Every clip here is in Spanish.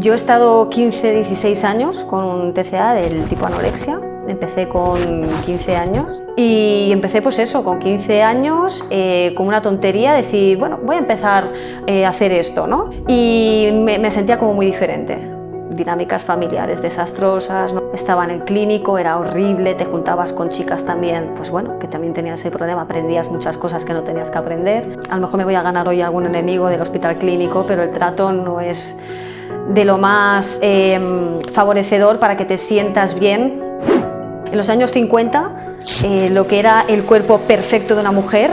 Yo he estado 15-16 años con un TCA del tipo anorexia. Empecé con 15 años y empecé pues eso, con 15 años con una tontería, decir, bueno, voy a empezar a hacer esto, ¿no? Y me sentía como muy diferente. Dinámicas familiares desastrosas, ¿no? Estaba en el clínico, era horrible, te juntabas con chicas también, pues bueno, que también tenías ese problema, aprendías muchas cosas que no tenías que aprender. A lo mejor me voy a ganar hoy algún enemigo del hospital clínico, pero el trato no es de lo más favorecedor para que te sientas bien. En los años 50, lo que era el cuerpo perfecto de una mujer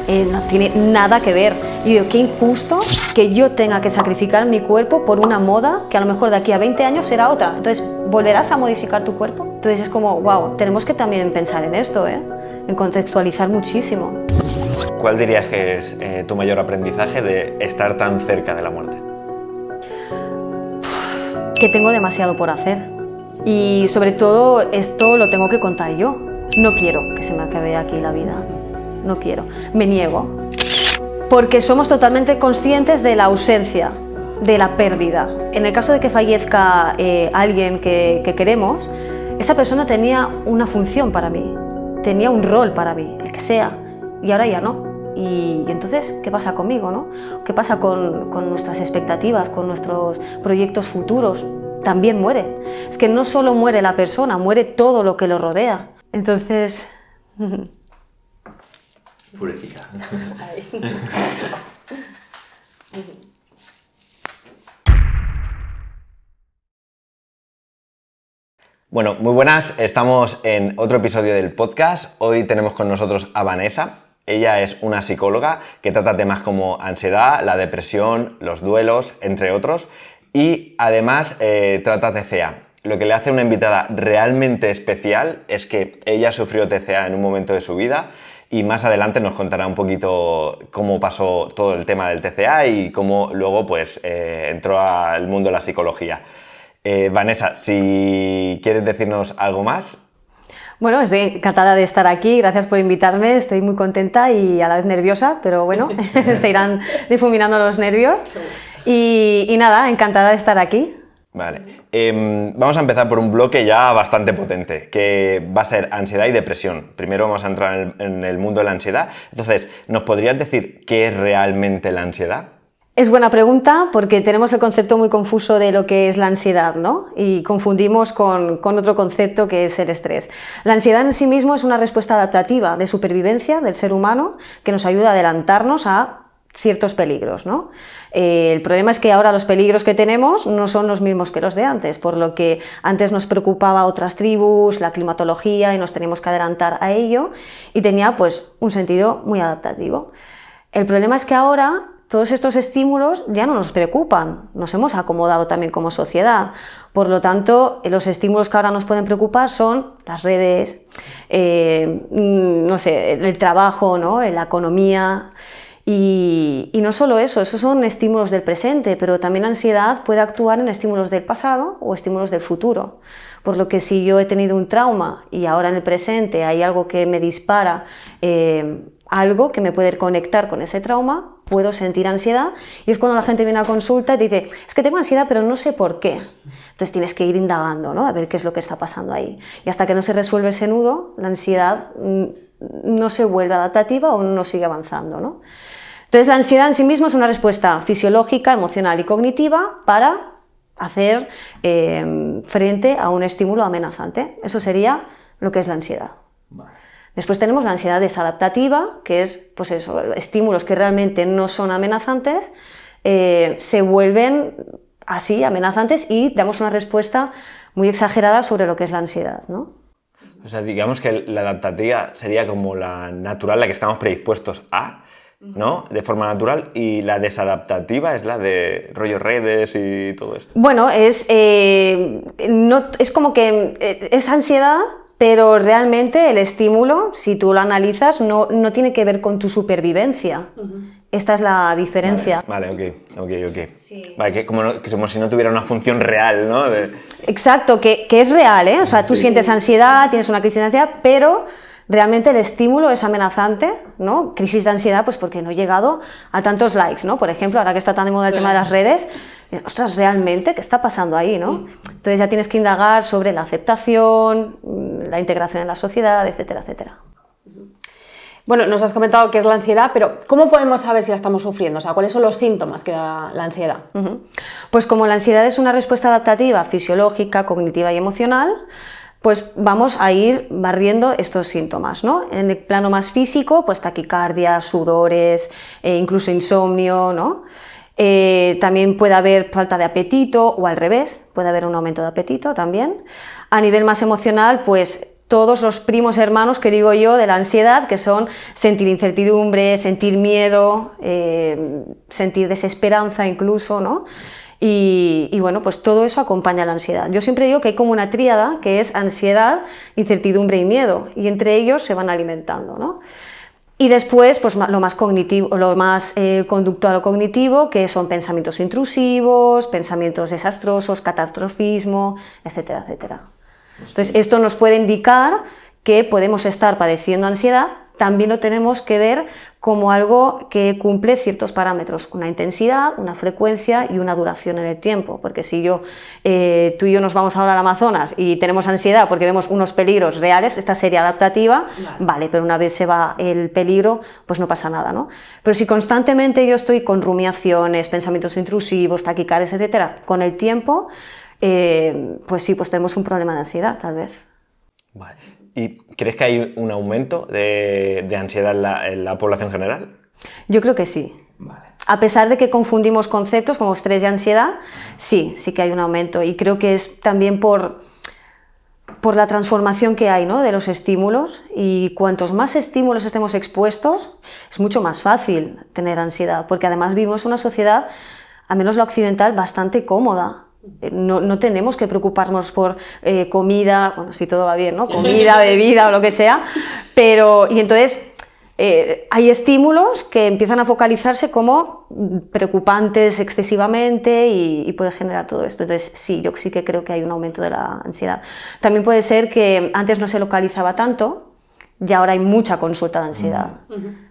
no tiene nada que ver. Y digo, qué injusto que yo tenga que sacrificar mi cuerpo por una moda que a lo mejor de aquí a 20 años será otra. Entonces, ¿volverás a modificar tu cuerpo? Entonces es como, wow, tenemos que también pensar en esto, en contextualizar muchísimo. ¿Cuál dirías que es tu mayor aprendizaje de estar tan cerca de la muerte? Que tengo demasiado por hacer. Y sobre todo esto lo tengo que contar yo. No quiero que se me acabe aquí la vida. No quiero. Me niego. Porque somos totalmente conscientes de la ausencia, de la pérdida. En el caso de que fallezca alguien que queremos, esa persona tenía una función para mí, tenía un rol para mí, el que sea, y ahora ya no. Y entonces, ¿qué pasa conmigo, no? ¿Qué pasa con nuestras expectativas, con nuestros proyectos futuros? También muere. Es que no solo muere la persona, muere todo lo que lo rodea. Entonces... Purecita. Bueno, muy buenas. Estamos en otro episodio del podcast. Hoy tenemos con nosotros a Vanessa. Ella es una psicóloga que trata temas como ansiedad, la depresión, los duelos, entre otros. Y además trata TCA. Lo que le hace una invitada realmente especial es que ella sufrió TCA en un momento de su vida y más adelante nos contará un poquito cómo pasó todo el tema del TCA y cómo luego pues, entró al mundo de la psicología. Vanessa, si quieres decirnos algo más. Bueno, estoy encantada de estar aquí, gracias por invitarme, estoy muy contenta y a la vez nerviosa, pero bueno, se irán difuminando los nervios. Y nada, encantada de estar aquí. Vale, vamos a empezar por un bloque ya bastante potente, que va a ser ansiedad y depresión. Primero vamos a entrar en el mundo de la ansiedad. Entonces, ¿nos podrías decir qué es realmente la ansiedad? Es buena pregunta porque tenemos el concepto muy confuso de lo que es la ansiedad, ¿no? Y confundimos con otro concepto que es el estrés. La ansiedad en sí mismo es una respuesta adaptativa de supervivencia del ser humano que nos ayuda a adelantarnos a ciertos peligros, ¿no? El problema es que ahora los peligros que tenemos no son los mismos que los de antes, por lo que antes nos preocupaba otras tribus, la climatología y nos teníamos que adelantar a ello y tenía pues un sentido muy adaptativo. El problema es que ahora todos estos estímulos ya no nos preocupan, nos hemos acomodado también como sociedad, por lo tanto los estímulos que ahora nos pueden preocupar son las redes, no sé, el trabajo, ¿no? La economía. Y no solo eso, esos son estímulos del presente, pero también la ansiedad puede actuar en estímulos del pasado o estímulos del futuro. Por lo que si yo he tenido un trauma y ahora en el presente hay algo que me dispara, algo que me puede conectar con ese trauma, puedo sentir ansiedad y es cuando la gente viene a consulta y te dice, es que tengo ansiedad pero no sé por qué. Entonces tienes que ir indagando, ¿no? A ver qué es lo que está pasando ahí. Y hasta que no se resuelve ese nudo, la ansiedad no se vuelve adaptativa o no sigue avanzando, ¿no? Entonces la ansiedad en sí misma es una respuesta fisiológica, emocional y cognitiva para hacer frente a un estímulo amenazante. Eso sería lo que es la ansiedad. Vale. Después tenemos la ansiedad desadaptativa, que es pues eso, estímulos que realmente no son amenazantes, se vuelven así amenazantes y damos una respuesta muy exagerada sobre lo que es la ansiedad, ¿no? O sea, digamos que la adaptativa sería como la natural, la que estamos predispuestos a, ¿no? De forma natural, y la desadaptativa es la de rollo redes y todo esto. Bueno, es como que es ansiedad, pero realmente el estímulo, si tú lo analizas, no tiene que ver con tu supervivencia. Esta es la diferencia. Vale, ok. Sí. Vale, que como si no tuviera una función real, ¿no? Exacto, que es real, ¿eh? O sea, tú sientes ansiedad, tienes una crisis de ansiedad, pero realmente el estímulo es amenazante, ¿no? Crisis de ansiedad, pues porque no he llegado a tantos likes, ¿no? Por ejemplo, ahora que está tan de moda el tema de las redes, ostras, ¿realmente qué está pasando ahí, no? Entonces ya tienes que indagar sobre la aceptación, la integración en la sociedad, etcétera, etcétera. Bueno, nos has comentado qué es la ansiedad, pero ¿cómo podemos saber si la estamos sufriendo? O sea, ¿cuáles son los síntomas que da la ansiedad? Pues como la ansiedad es una respuesta adaptativa, fisiológica, cognitiva y emocional, pues vamos a ir barriendo estos síntomas, ¿no? En el plano más físico, pues taquicardia, sudores, incluso insomnio, ¿no? También puede haber falta de apetito o al revés, puede haber un aumento de apetito también. A nivel más emocional, pues todos los primos hermanos que digo yo de la ansiedad, que son sentir incertidumbre, sentir miedo, sentir desesperanza incluso, ¿no? Y bueno, pues todo eso acompaña a la ansiedad. Yo siempre digo que hay como una tríada que es ansiedad, incertidumbre y miedo, y entre ellos se van alimentando, ¿no? Y después, pues lo más cognitivo, lo más conductual o cognitivo, que son pensamientos intrusivos, pensamientos desastrosos, catastrofismo, etcétera, etcétera. Entonces, esto nos puede indicar que podemos estar padeciendo ansiedad. También lo tenemos que ver como algo que cumple ciertos parámetros, una intensidad, una frecuencia y una duración en el tiempo, porque si tú y yo nos vamos ahora al Amazonas y tenemos ansiedad porque vemos unos peligros reales, esta sería adaptativa, vale, pero una vez se va el peligro, pues no pasa nada, ¿no? Pero si constantemente yo estoy con rumiaciones, pensamientos intrusivos, taquicardias, etcétera, con el tiempo, pues sí, pues tenemos un problema de ansiedad, tal vez. Vale. ¿Y crees que hay un aumento de ansiedad en la población general? Yo creo que sí. Vale. A pesar de que confundimos conceptos como estrés y ansiedad, sí que hay un aumento, y creo que es también por la transformación que hay, ¿no?, de los estímulos, y cuantos más estímulos estemos expuestos, es mucho más fácil tener ansiedad, porque además vivimos una sociedad, al menos la occidental, bastante cómoda. No tenemos que preocuparnos por comida, bueno, si todo va bien, ¿no? Comida, bebida o lo que sea, y entonces hay estímulos que empiezan a focalizarse como preocupantes excesivamente y puede generar todo esto. Entonces sí, yo sí que creo que hay un aumento de la ansiedad. También puede ser que antes no se localizaba tanto y ahora hay mucha consulta de ansiedad.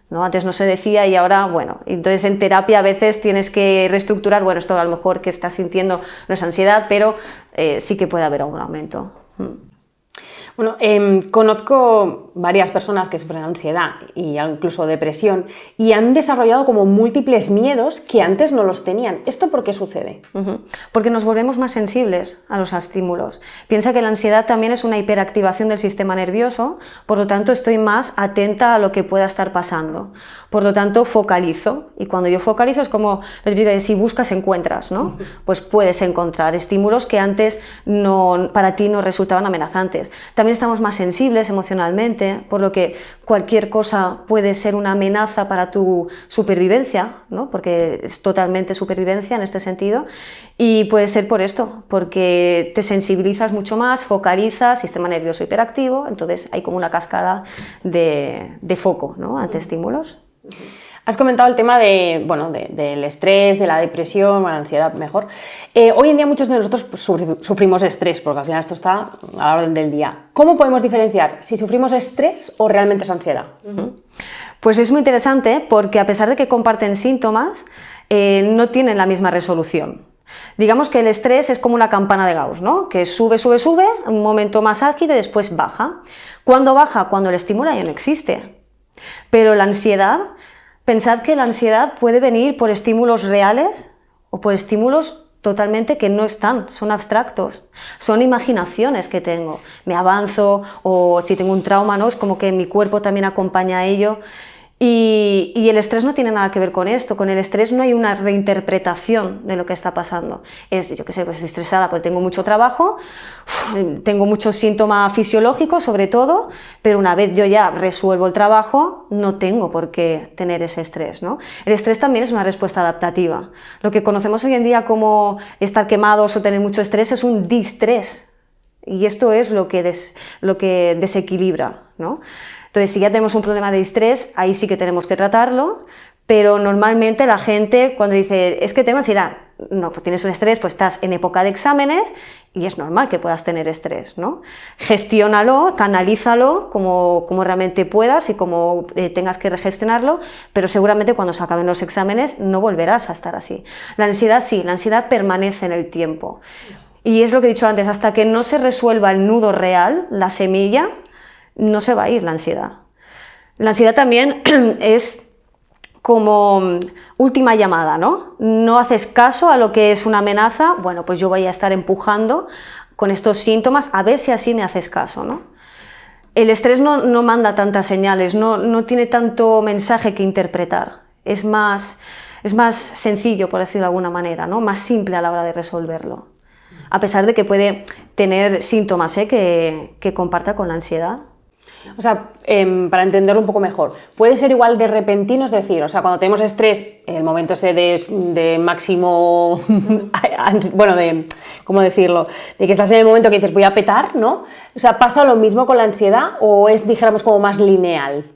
¿No? Antes no se decía y ahora, bueno, entonces en terapia a veces tienes que reestructurar, bueno, esto a lo mejor que estás sintiendo no es ansiedad, pero sí que puede haber un aumento. Bueno, conozco varias personas que sufren ansiedad e incluso depresión y han desarrollado como múltiples miedos que antes no los tenían. ¿Esto por qué sucede? Porque nos volvemos más sensibles a los estímulos. Piensa que la ansiedad también es una hiperactivación del sistema nervioso, por lo tanto estoy más atenta a lo que pueda estar pasando. Por lo tanto focalizo, y cuando yo focalizo es como si buscas encuentras, ¿no? Pues puedes encontrar estímulos que antes para ti no resultaban amenazantes. También estamos más sensibles emocionalmente, por lo que cualquier cosa puede ser una amenaza para tu supervivencia, ¿no? Porque es totalmente supervivencia en este sentido, y puede ser por esto, porque te sensibilizas mucho más, focalizas, sistema nervioso hiperactivo, entonces hay como una cascada de foco, ¿no?, ante estímulos. Has comentado el tema del estrés, de la depresión, la ansiedad, mejor. Hoy en día muchos de nosotros sufrimos estrés, porque al final esto está a la orden del día. ¿Cómo podemos diferenciar si sufrimos estrés o realmente es ansiedad? Pues es muy interesante porque a pesar de que comparten síntomas, no tienen la misma resolución. Digamos que el estrés es como una campana de Gauss, ¿no?, que sube, un momento más álgido y después baja. ¿Cuándo baja? Cuando el estímulo ya no existe. Pero la ansiedad, pensad que la ansiedad puede venir por estímulos reales o por estímulos totalmente que no están, son abstractos, son imaginaciones que tengo. Me avanzo, o si tengo un trauma, ¿no?, es como que mi cuerpo también acompaña a ello. Y el estrés no tiene nada que ver con esto. Con el estrés no hay una reinterpretación de lo que está pasando. Yo qué sé, pues estoy estresada porque tengo mucho trabajo, tengo muchos síntomas fisiológicos sobre todo, pero una vez yo ya resuelvo el trabajo, no tengo por qué tener ese estrés, ¿no? El estrés también es una respuesta adaptativa. Lo que conocemos hoy en día como estar quemados o tener mucho estrés es un distrés. Y esto es lo que desequilibra, ¿no? Entonces, si ya tenemos un problema de estrés, ahí sí que tenemos que tratarlo, pero normalmente la gente cuando dice, es que tengo ansiedad, no, pues tienes un estrés, pues estás en época de exámenes y es normal que puedas tener estrés, ¿no? Gestiónalo, canalízalo como realmente puedas y como tengas que gestionarlo, pero seguramente cuando se acaben los exámenes no volverás a estar así. La ansiedad sí, la ansiedad permanece en el tiempo. Y es lo que he dicho antes, hasta que no se resuelva el nudo real, la semilla, no se va a ir la ansiedad. La ansiedad también es como última llamada, ¿no? No haces caso a lo que es una amenaza, bueno, pues yo voy a estar empujando con estos síntomas a ver si así me haces caso, ¿no? El estrés no manda tantas señales, no tiene tanto mensaje que interpretar, es más sencillo, por decirlo de alguna manera, ¿no? Más simple a la hora de resolverlo, a pesar de que puede tener síntomas que comparta con la ansiedad. O sea, para entenderlo un poco mejor, puede ser igual de repentino, es decir, o sea, cuando tenemos estrés, el momento ese de máximo, bueno, ¿cómo decirlo? De que estás en el momento que dices voy a petar, ¿no? O sea, ¿pasa lo mismo con la ansiedad o es, dijéramos, como más lineal?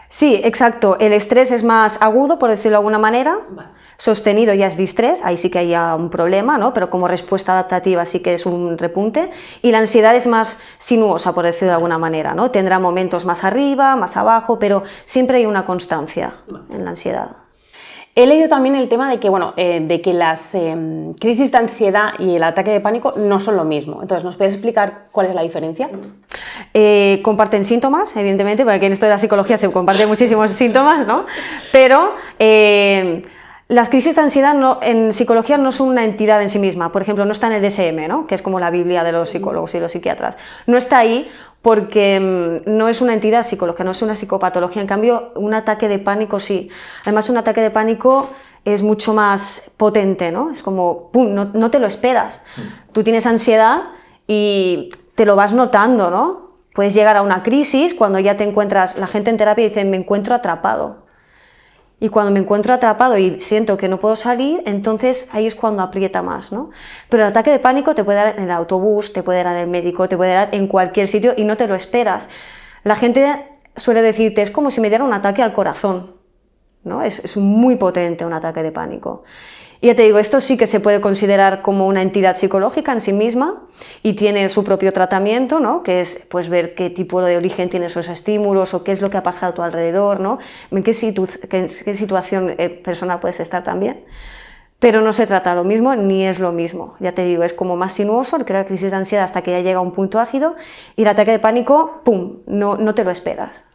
Sí, exacto. El estrés es más agudo, por decirlo de alguna manera. Vale. Sostenido ya es distrés, ahí sí que hay un problema, ¿no? Pero como respuesta adaptativa sí que es un repunte. Y la ansiedad es más sinuosa, por decirlo de alguna manera, ¿no? Tendrá momentos más arriba, más abajo, pero siempre hay una constancia en la ansiedad. He leído también el tema de que, bueno, de que las crisis de ansiedad y el ataque de pánico no son lo mismo. Entonces, ¿nos puedes explicar cuál es la diferencia? Comparten síntomas, evidentemente, porque en esto de la psicología se comparten muchísimos síntomas, ¿no? Pero las crisis de ansiedad en psicología no son una entidad en sí misma. Por ejemplo, no está en el DSM, ¿no? Que es como la Biblia de los psicólogos y los psiquiatras. No está ahí porque no es una entidad psicológica, no es una psicopatología. En cambio, un ataque de pánico sí. Además, un ataque de pánico es mucho más potente, ¿no? Es como, ¡pum!, no te lo esperas. Tú tienes ansiedad y te lo vas notando, ¿no? Puedes llegar a una crisis cuando ya te encuentras, la gente en terapia dice, me encuentro atrapado. Y cuando me encuentro atrapado y siento que no puedo salir, entonces ahí es cuando aprieta más, ¿no? Pero el ataque de pánico te puede dar en el autobús, te puede dar en el médico, te puede dar en cualquier sitio y no te lo esperas. La gente suele decirte, es como si me diera un ataque al corazón, ¿no? Es muy potente un ataque de pánico. Y ya te digo, esto sí que se puede considerar como una entidad psicológica en sí misma y tiene su propio tratamiento, ¿no? Que es pues, ver qué tipo de origen tienen esos estímulos o qué es lo que ha pasado a tu alrededor, ¿no? En qué situación personal puedes estar también. Pero no se trata lo mismo ni es lo mismo. Ya te digo, es como más sinuoso el crear crisis de ansiedad hasta que ya llega a un punto álgido y el ataque de pánico, ¡pum!, no te lo esperas.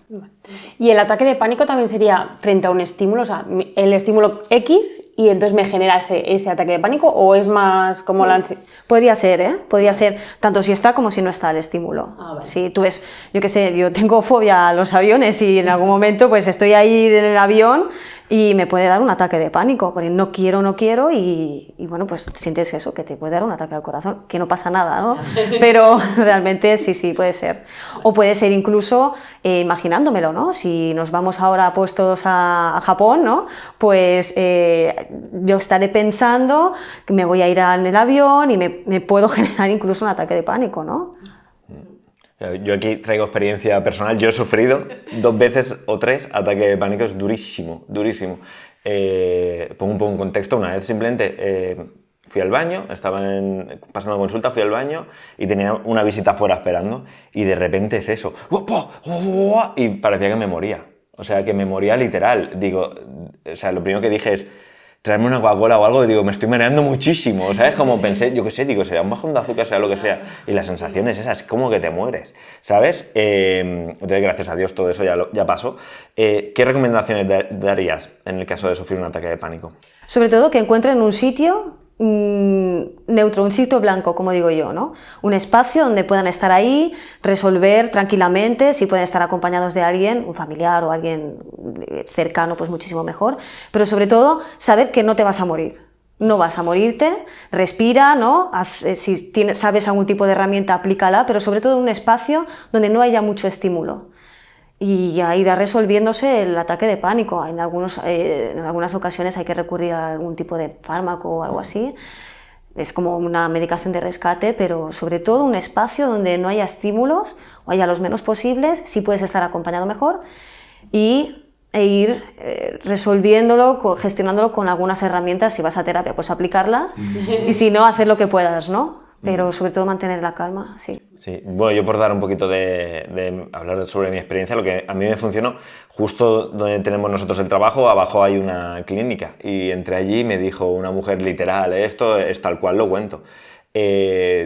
Y el ataque de pánico también sería frente a un estímulo, o sea, el estímulo X y entonces me genera ese ataque de pánico, o es más como la ansiedad. Podría ser, ¿eh? Podría ser tanto si está como si no está el estímulo. Vale. Si tú ves, yo qué sé, yo tengo fobia a los aviones y en algún momento pues estoy ahí en el avión y me puede dar un ataque de pánico, porque no quiero y bueno, pues sientes eso, que te puede dar un ataque al corazón, que no pasa nada, ¿no? Pero realmente sí, puede ser. O puede ser incluso imaginándomelo, ¿no? Si nos vamos ahora puestos a Japón, ¿no? Pues yo estaré pensando que me voy a ir en el avión y me puedo generar incluso un ataque de pánico, ¿no? Yo aquí traigo experiencia personal, yo he sufrido 2 veces o 3 ataques de pánico, es durísimo, durísimo. Pongo un poco en contexto, una vez simplemente fui al baño, estaba pasando consulta, fui al baño y tenía una visita fuera esperando y de repente es eso, y parecía que me moría, o sea, que me moría literal. Digo, o sea, lo primero que dije es, traerme una Coca-Cola o algo, y digo, me estoy mareando muchísimo, ¿sabes? Como pensé, yo qué sé, digo, sea un bajón de azúcar, sea lo que sea, y la sensación es esa, es como que te mueres, ¿sabes? Entonces, gracias a Dios, todo eso ya pasó. ¿Qué recomendaciones darías en el caso de sufrir un ataque de pánico? Sobre todo que encuentren un sitio neutro, un sitio blanco, como digo yo, ¿no? Un espacio donde puedan estar ahí, resolver tranquilamente, si pueden estar acompañados de alguien, un familiar o alguien cercano, pues muchísimo mejor, pero sobre todo saber que no te vas a morir. No vas a morirte, respira, ¿no? Si sabes algún tipo de herramienta, aplícala, pero sobre todo en un espacio donde no haya mucho estímulo. Y ya irá resolviéndose el ataque de pánico. En algunas ocasiones hay que recurrir a algún tipo de fármaco o algo así. Es como una medicación de rescate, pero sobre todo un espacio donde no haya estímulos o haya los menos posibles, si puedes estar acompañado mejor, y e ir resolviéndolo, gestionándolo con algunas herramientas. Si vas a terapia, pues aplicarlas, y si no, hacer lo que puedas, ¿no? Pero sobre todo mantener la calma, sí. Sí, bueno, yo por dar un poquito de hablar sobre mi experiencia, lo que a mí me funcionó, justo donde tenemos nosotros el trabajo, abajo hay una clínica, y entré allí y me dijo una mujer literal, esto es tal cual lo cuento,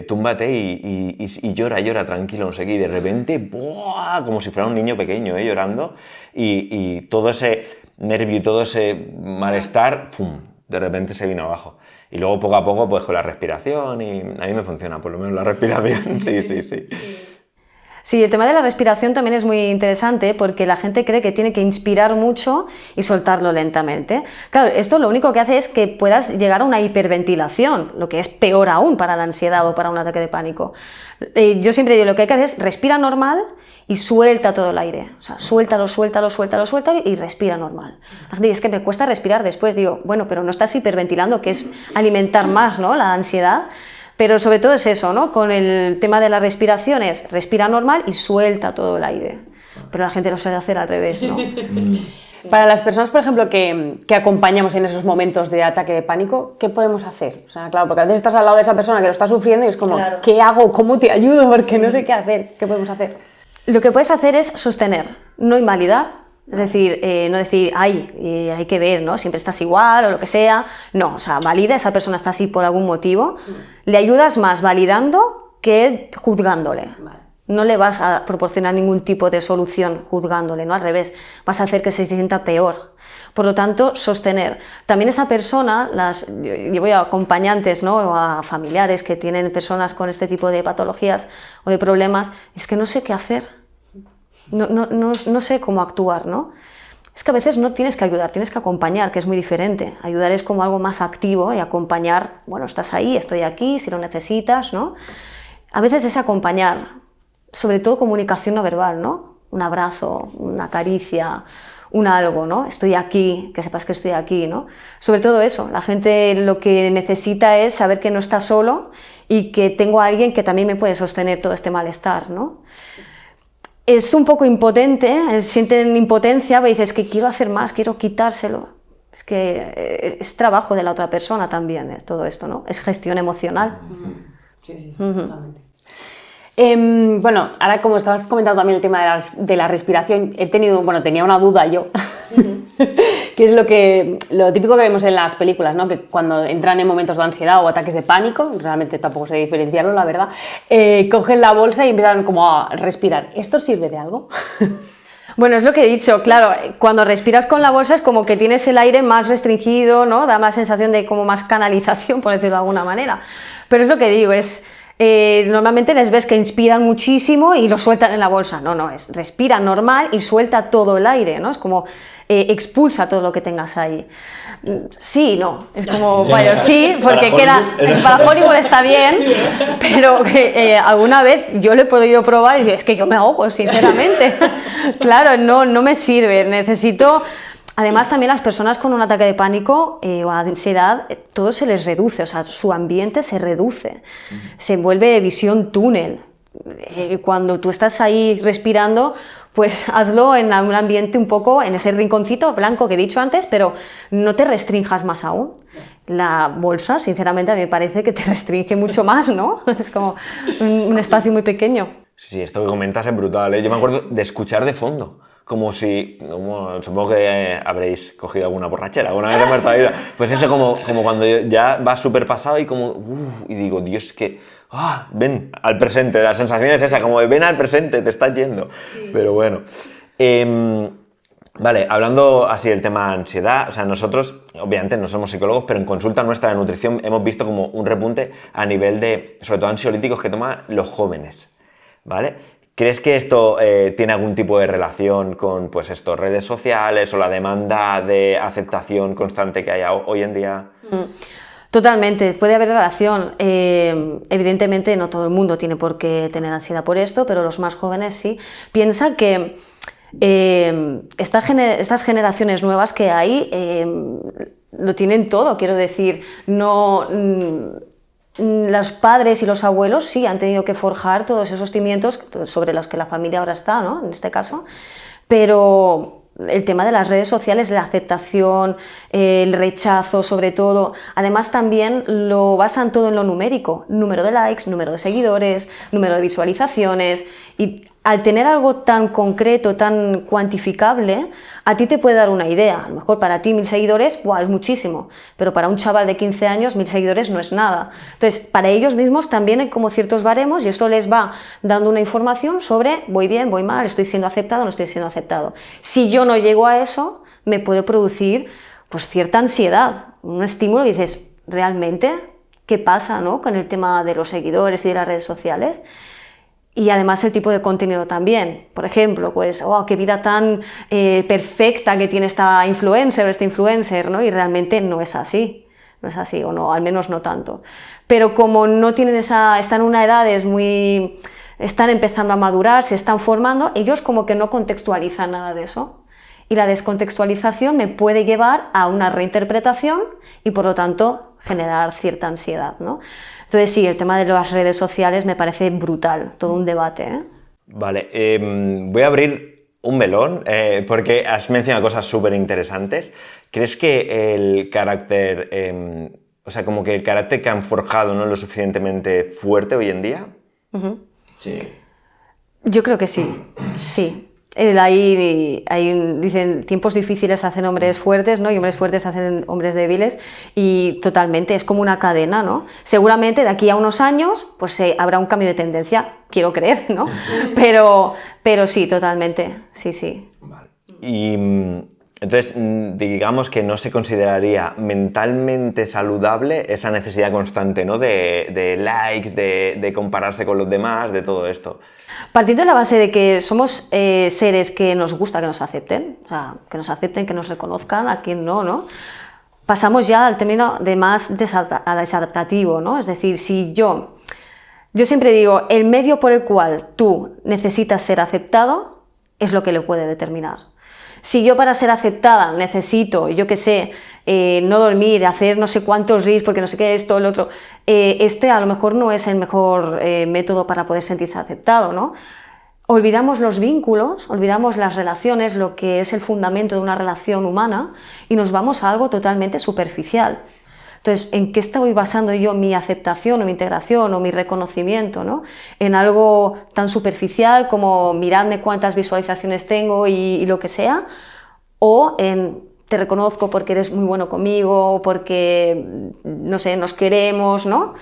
túmbate y llora, tranquilo, no sé qué, y de repente, ¡buah!, como si fuera un niño pequeño, llorando, y todo ese nervio y todo ese malestar, ¡pum!, de repente se vino abajo. Y luego poco a poco, pues con la respiración, y a mí me funciona, por lo menos la respiración, sí. Sí, el tema de la respiración también es muy interesante porque la gente cree que tiene que inspirar mucho y soltarlo lentamente. Claro, esto lo único que hace es que puedas llegar a una hiperventilación, lo que es peor aún para la ansiedad o para un ataque de pánico. Yo siempre digo, lo que hay que hacer es respira normal y suelta todo el aire. O sea, suéltalo y respira normal. La gente dice, es que me cuesta respirar después. Digo, bueno, pero no estás hiperventilando, que es alimentar más, ¿no?, la ansiedad. Pero sobre todo es eso, ¿no? Con el tema de la respiración es respira normal y suelta todo el aire. Pero la gente lo suele hacer al revés, ¿no? Para las personas, por ejemplo, que acompañamos en esos momentos de ataque de pánico, ¿qué podemos hacer? O sea, claro, porque a veces estás al lado de esa persona que lo está sufriendo y es como, claro, ¿qué hago? ¿Cómo te ayudo? Porque no sé qué hacer. ¿Qué podemos hacer? Lo que puedes hacer es sostener, no invalidar. Es decir, no decir, ay, hay que ver, ¿no?, siempre estás igual o lo que sea. No, o sea, valida, esa persona está así por algún motivo. Le ayudas más validando que juzgándole. Vale. No le vas a proporcionar ningún tipo de solución juzgándole, ¿no? Al revés, vas a hacer que se sienta peor. Por lo tanto, sostener. También esa persona, yo voy a acompañantes, ¿no?, o a familiares que tienen personas con este tipo de patologías o de problemas, es que no sé qué hacer. No sé cómo actuar, ¿no? Es que a veces no tienes que ayudar, tienes que acompañar, que es muy diferente. Ayudar es como algo más activo, y acompañar, bueno, estás ahí, estoy aquí, si lo necesitas, ¿no? A veces es acompañar, sobre todo comunicación no verbal, ¿no? Un abrazo, una caricia, un algo, ¿no? Estoy aquí, que sepas que estoy aquí, ¿no? Sobre todo eso, la gente lo que necesita es saber que no está solo y que tengo a alguien que también me puede sostener todo este malestar, ¿no? Es un poco impotente, sienten impotencia, pero dices que quiero hacer más, quiero quitárselo. Es que es trabajo de la otra persona también, todo esto, ¿no? Es gestión emocional. Sí, totalmente. Bueno, ahora como estabas comentando también el tema de la respiración, tenía una duda yo, que es lo típico que vemos en las películas, ¿no? Que cuando entran en momentos de ansiedad o ataques de pánico, realmente tampoco sé diferenciarlo, la verdad, cogen la bolsa y empiezan como a respirar. ¿Esto sirve de algo? Bueno, es lo que he dicho, claro, cuando respiras con la bolsa es como que tienes el aire más restringido, ¿no? Da más sensación de como más canalización, por decirlo de alguna manera. Pero es lo que digo, normalmente les ves que inspiran muchísimo y lo sueltan en la bolsa. No, respira normal y suelta todo el aire, ¿no? Es como expulsa todo lo que tengas ahí. Sí, no, es como, bueno, sí, porque para Hollywood está bien, pero alguna vez yo lo he podido probar y es que yo me ahogo, sinceramente. Claro, no me sirve, necesito. Además, también las personas con un ataque de pánico o ansiedad, todo se les reduce, o sea, su ambiente se reduce, se vuelve visión túnel. Cuando tú estás ahí respirando, pues hazlo en un ambiente un poco, en ese rinconcito blanco que he dicho antes, pero no te restrinjas más aún. La bolsa, sinceramente, a mí me parece que te restringe mucho más, ¿no? Es como un espacio muy pequeño. Sí, esto que comentas es brutal, ¿eh? Yo me acuerdo de escuchar de fondo. Supongo que habréis cogido alguna borrachera alguna vez en vuestra vida. Pues eso como cuando ya vas súper pasado y y digo, Dios, que ven al presente, la sensación es esa, como de ven al presente, te estás yendo. Sí. Pero bueno. Vale, hablando así del tema ansiedad, o sea, nosotros, obviamente no somos psicólogos, pero en consulta nuestra de nutrición hemos visto como un repunte a nivel de, sobre todo, ansiolíticos que toman los jóvenes, ¿vale? ¿Crees que esto tiene algún tipo de relación con, pues esto, redes sociales o la demanda de aceptación constante que hay hoy en día? Totalmente, puede haber relación. Evidentemente no todo el mundo tiene por qué tener ansiedad por esto, pero los más jóvenes sí. Piensa que estas generaciones nuevas que hay lo tienen todo, quiero decir, no... Los padres y los abuelos sí han tenido que forjar todos esos cimientos sobre los que la familia ahora está, ¿no? En este caso, pero el tema de las redes sociales, la aceptación, el rechazo sobre todo. Además también lo basan todo en lo numérico, número de likes, número de seguidores, número de visualizaciones, y al tener algo tan concreto, tan cuantificable, a ti te puede dar una idea. A lo mejor para ti 1000 seguidores, ¡buah!, es muchísimo, pero para un chaval de 15 años 1000 seguidores no es nada. Entonces, para ellos mismos también hay como ciertos baremos y eso les va dando una información sobre voy bien, voy mal, estoy siendo aceptado, no estoy siendo aceptado. Si yo no llego a eso, me puede producir pues cierta ansiedad, un estímulo y dices, ¿realmente qué pasa, ¿no?, con el tema de los seguidores y de las redes sociales? Y además el tipo de contenido también. Por ejemplo, pues, oh, qué vida tan perfecta que tiene esta influencer o este influencer, ¿no? Y realmente no es así, no es así, o no, al menos no tanto. Pero como no tienen están en una edad, están empezando a madurar, se están formando, ellos como que no contextualizan nada de eso. Y la descontextualización me puede llevar a una reinterpretación y por lo tanto generar cierta ansiedad, ¿no? Entonces sí, el tema de las redes sociales me parece brutal, todo un debate, ¿eh? Vale, voy a abrir un melón porque has mencionado cosas súper interesantes. ¿Crees que el carácter, o sea, como que el carácter que han forjado no es lo suficientemente fuerte hoy en día? Uh-huh. Sí. Yo creo que sí, sí. Ahí dicen, tiempos difíciles hacen hombres fuertes, ¿no? Y hombres fuertes hacen hombres débiles, y totalmente, es como una cadena, ¿no? Seguramente de aquí a unos años pues habrá un cambio de tendencia, quiero creer, ¿no? Pero sí, totalmente, sí, sí. Vale. Y entonces, digamos que no se consideraría mentalmente saludable esa necesidad constante, ¿no?, de likes, de compararse con los demás, de todo esto. Partiendo de la base de que somos seres que nos gusta que nos acepten, o sea, que nos acepten, que nos reconozcan, a quien no, ¿no? Pasamos ya al término de más desadaptativo, ¿no? Es decir, si yo siempre digo, el medio por el cual tú necesitas ser aceptado es lo que lo puede determinar. Si yo para ser aceptada necesito, yo qué sé, no dormir, hacer no sé cuántos reels porque no sé qué, esto, lo otro, a lo mejor no es el mejor método para poder sentirse aceptado, ¿no? Olvidamos los vínculos, olvidamos las relaciones, lo que es el fundamento de una relación humana, y nos vamos a algo totalmente superficial. Entonces, ¿en qué estoy basando yo mi aceptación o mi integración o mi reconocimiento, ¿no? En algo tan superficial como miradme cuántas visualizaciones tengo y lo que sea, o en te reconozco porque eres muy bueno conmigo, porque, no sé, nos queremos, ¿no?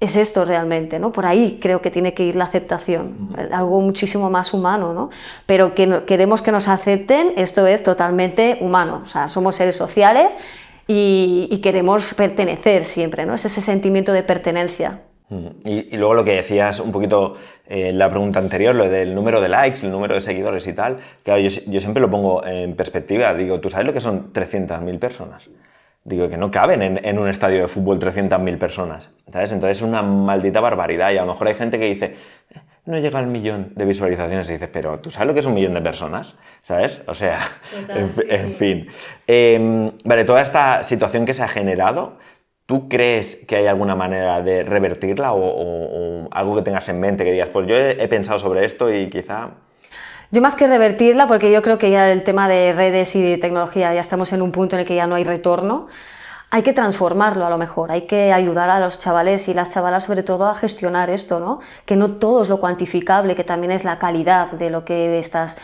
Es esto realmente, ¿no? Por ahí creo que tiene que ir la aceptación, algo muchísimo más humano, ¿no? Pero que queremos que nos acepten, esto es totalmente humano, o sea, somos seres sociales y queremos pertenecer siempre, ¿no? Es ese sentimiento de pertenencia. Y luego lo que decías un poquito en la pregunta anterior, lo del número de likes, el número de seguidores y tal, claro, yo siempre lo pongo en perspectiva, digo, ¿tú sabes lo que son 300.000 personas? Digo, que no caben en un estadio de fútbol 300.000 personas, ¿sabes? Entonces es una maldita barbaridad, y a lo mejor hay gente que dice, no llega al 1.000.000 de visualizaciones, y dices, pero ¿tú sabes lo que es 1.000.000 de personas? ¿Sabes? O sea, total, en fin. Vale, toda esta situación que se ha generado, ¿tú crees que hay alguna manera de revertirla o algo que tengas en mente que digas, pues yo he pensado sobre esto y quizá... Yo más que revertirla, porque yo creo que ya el tema de redes y de tecnología ya estamos en un punto en el que ya no hay retorno, hay que transformarlo a lo mejor, hay que ayudar a los chavales y las chavalas sobre todo a gestionar esto, ¿no? Que no todo es lo cuantificable, que también es la calidad de lo que estás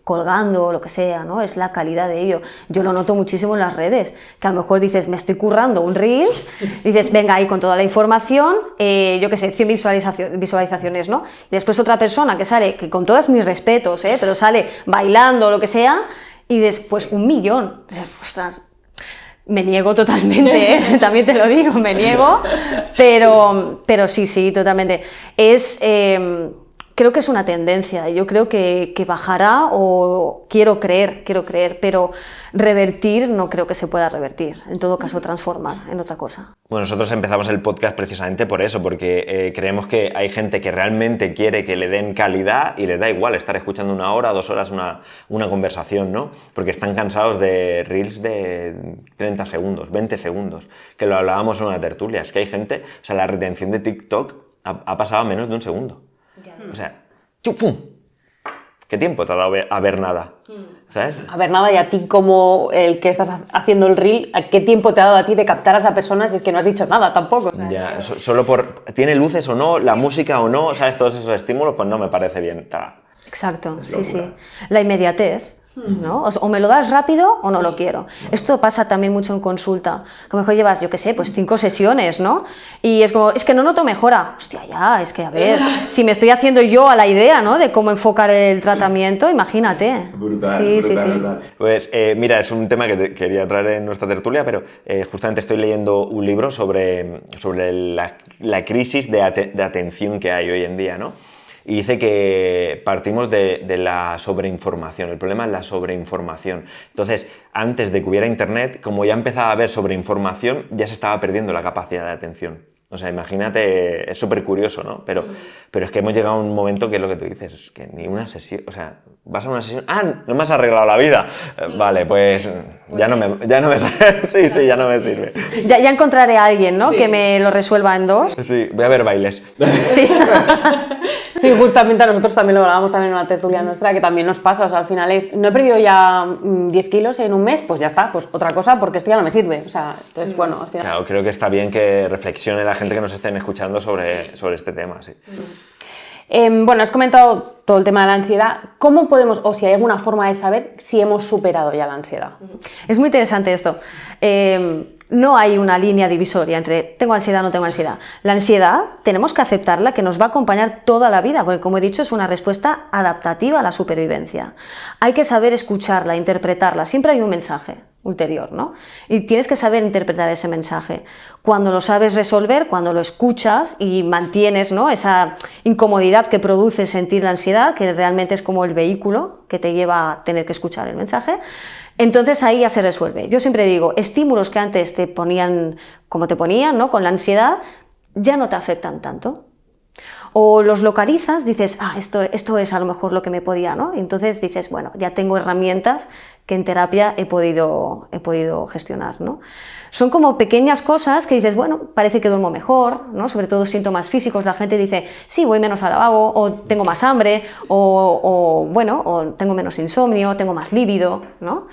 colgando o lo que sea, ¿no? Es la calidad de ello. Yo lo noto muchísimo en las redes, que a lo mejor dices, me estoy currando un reel, dices, venga ahí con toda la información, yo qué sé, 100 visualizaciones, ¿no? Y después otra persona que sale, que con todos mis respetos, pero sale bailando o lo que sea, y después 1.000.000. Ostras, me niego totalmente, también te lo digo, me niego, pero sí, totalmente. Creo que es una tendencia, yo creo que bajará, o quiero creer, pero revertir no creo que se pueda revertir, en todo caso transformar en otra cosa. Bueno, nosotros empezamos el podcast precisamente por eso, porque creemos que hay gente que realmente quiere que le den calidad y les da igual estar escuchando 1 hora, 2 horas una conversación, ¿no? Porque están cansados de reels de 30 segundos, 20 segundos, que lo hablábamos en una tertulia. Es que hay gente, o sea, la retención de TikTok ha pasado a menos de 1 segundo. O sea, ¡pum! ¿Qué tiempo te ha dado a ver nada? ¿Sabes? A ver, nada, y a ti como el que estás haciendo el reel, ¿qué tiempo te ha dado a ti de captar a esa persona si es que no has dicho nada tampoco? ¿Sabes? Ya, solo por... ¿Tiene luces o no? ¿La música o no? ¿Sabes? Todos esos estímulos, pues no me parece bien. Exacto, sí. La inmediatez. ¿No? O me lo das rápido o no lo quiero. Esto pasa también mucho en consulta. A lo mejor llevas, yo qué sé, pues 5 sesiones, ¿no? Y es como, es que no noto mejora. Hostia, ya, es que a ver, si me estoy haciendo yo a la idea, ¿no? De cómo enfocar el tratamiento, imagínate. Brutal. Pues mira, es un tema que te quería traer en nuestra tertulia, pero justamente estoy leyendo un libro sobre la crisis de atención que hay hoy en día, ¿no? Y dice que partimos de la sobreinformación. El problema es la sobreinformación. Entonces, antes de que hubiera internet, como ya empezaba a haber sobreinformación, ya se estaba perdiendo la capacidad de atención. O sea, imagínate, es súper curioso, ¿no? Pero es que hemos llegado a un momento que es lo que tú dices, es que ni una sesión, o sea, vas a una sesión, no me has arreglado la vida. Vale, pues ya no me sí, ya no me sirve. Ya encontraré a alguien, ¿no? Sí. Que me lo resuelva en 2. Sí, voy a ver bailes. Sí. Sí, justamente a nosotros también lo hablábamos también en una tertulia nuestra, que también nos pasa, o sea, al final no he perdido ya 10 kilos en un mes, pues ya está, pues otra cosa, porque esto ya no me sirve, o sea, entonces bueno, al final... Claro, creo que está bien que reflexione la gente que nos estén escuchando sobre este tema, sí. Bueno, has comentado todo el tema de la ansiedad. ¿Cómo podemos, o si hay alguna forma de saber si hemos superado ya la ansiedad? Es muy interesante esto. No hay una línea divisoria entre tengo ansiedad o no tengo ansiedad. La ansiedad tenemos que aceptarla, que nos va a acompañar toda la vida, porque como he dicho es una respuesta adaptativa a la supervivencia. Hay que saber escucharla, interpretarla. Siempre hay un mensaje ulterior, ¿no? Y tienes que saber interpretar ese mensaje. Cuando lo sabes resolver, cuando lo escuchas y mantienes, ¿no?, esa incomodidad que produce sentir la ansiedad, que realmente es como el vehículo que te lleva a tener que escuchar el mensaje, entonces ahí ya se resuelve. Yo siempre digo, estímulos que antes te ponían como te ponían, ¿no?, con la ansiedad, ya no te afectan tanto. O los localizas, dices, esto es a lo mejor lo que me podía, ¿no? Y entonces dices, bueno, ya tengo herramientas que en terapia he podido gestionar, ¿no? Son como pequeñas cosas que dices, bueno, parece que duermo mejor, ¿no? Sobre todo síntomas físicos, la gente dice, sí, voy menos al lavabo, o tengo más hambre, o tengo menos insomnio, tengo más líbido, ¿no?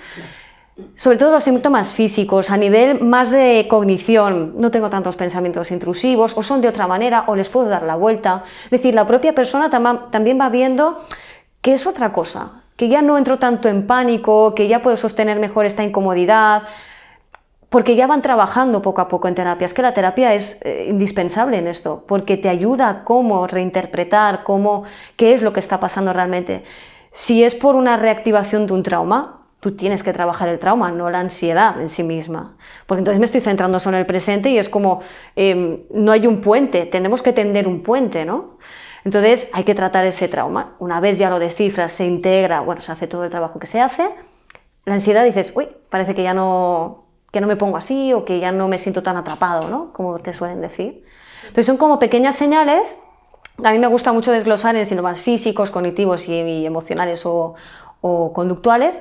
Sobre todo los síntomas físicos, a nivel más de cognición, no tengo tantos pensamientos intrusivos, o son de otra manera, o les puedo dar la vuelta. Es decir, la propia persona también va viendo que es otra cosa, que ya no entro tanto en pánico, que ya puedo sostener mejor esta incomodidad, porque ya van trabajando poco a poco en terapia. Es que la terapia es indispensable en esto, porque te ayuda a cómo reinterpretar, qué es lo que está pasando realmente. Si es por una reactivación de un trauma, tú tienes que trabajar el trauma, no la ansiedad en sí misma. Porque entonces me estoy centrando solo en el presente y es como, no hay un puente, tenemos que tender un puente, ¿no? Entonces hay que tratar ese trauma. Una vez ya lo descifras, se integra, bueno, se hace todo el trabajo que se hace, la ansiedad dices, uy, parece que ya no me pongo así o que ya no me siento tan atrapado, ¿no?, como te suelen decir. Entonces son como pequeñas señales. A mí me gusta mucho desglosar en síntomas físicos, cognitivos y emocionales o conductuales.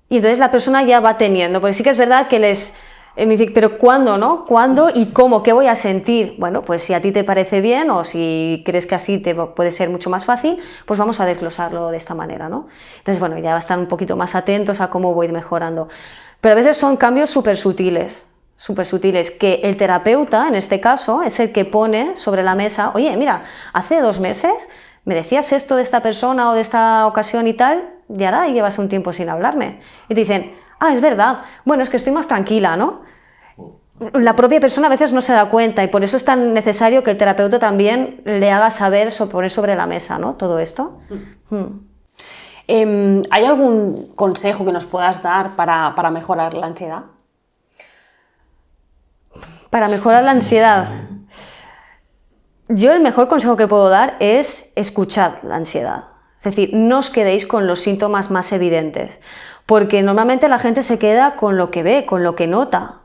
Y entonces la persona ya va teniendo, porque sí que es verdad que me dice, pero ¿cuándo, no? ¿Cuándo y cómo? ¿Qué voy a sentir? Bueno, pues si a ti te parece bien o si crees que así te puede ser mucho más fácil, pues vamos a desglosarlo de esta manera, ¿no? Entonces, bueno, ya están un poquito más atentos a cómo voy mejorando. Pero a veces son cambios súper sutiles, que el terapeuta, en este caso, es el que pone sobre la mesa, oye, mira, hace 2 meses me decías esto de esta persona o de esta ocasión y tal, y ahora llevas un tiempo sin hablarme. Y te dicen, es verdad, bueno, es que estoy más tranquila, ¿no? La propia persona a veces no se da cuenta y por eso es tan necesario que el terapeuta también le haga saber, poner sobre la mesa, ¿no?, todo esto. ¿Hay algún consejo que nos puedas dar para mejorar la ansiedad? Para mejorar la ansiedad. Yo el mejor consejo que puedo dar es escuchar la ansiedad. Es decir, no os quedéis con los síntomas más evidentes, porque normalmente la gente se queda con lo que ve, con lo que nota.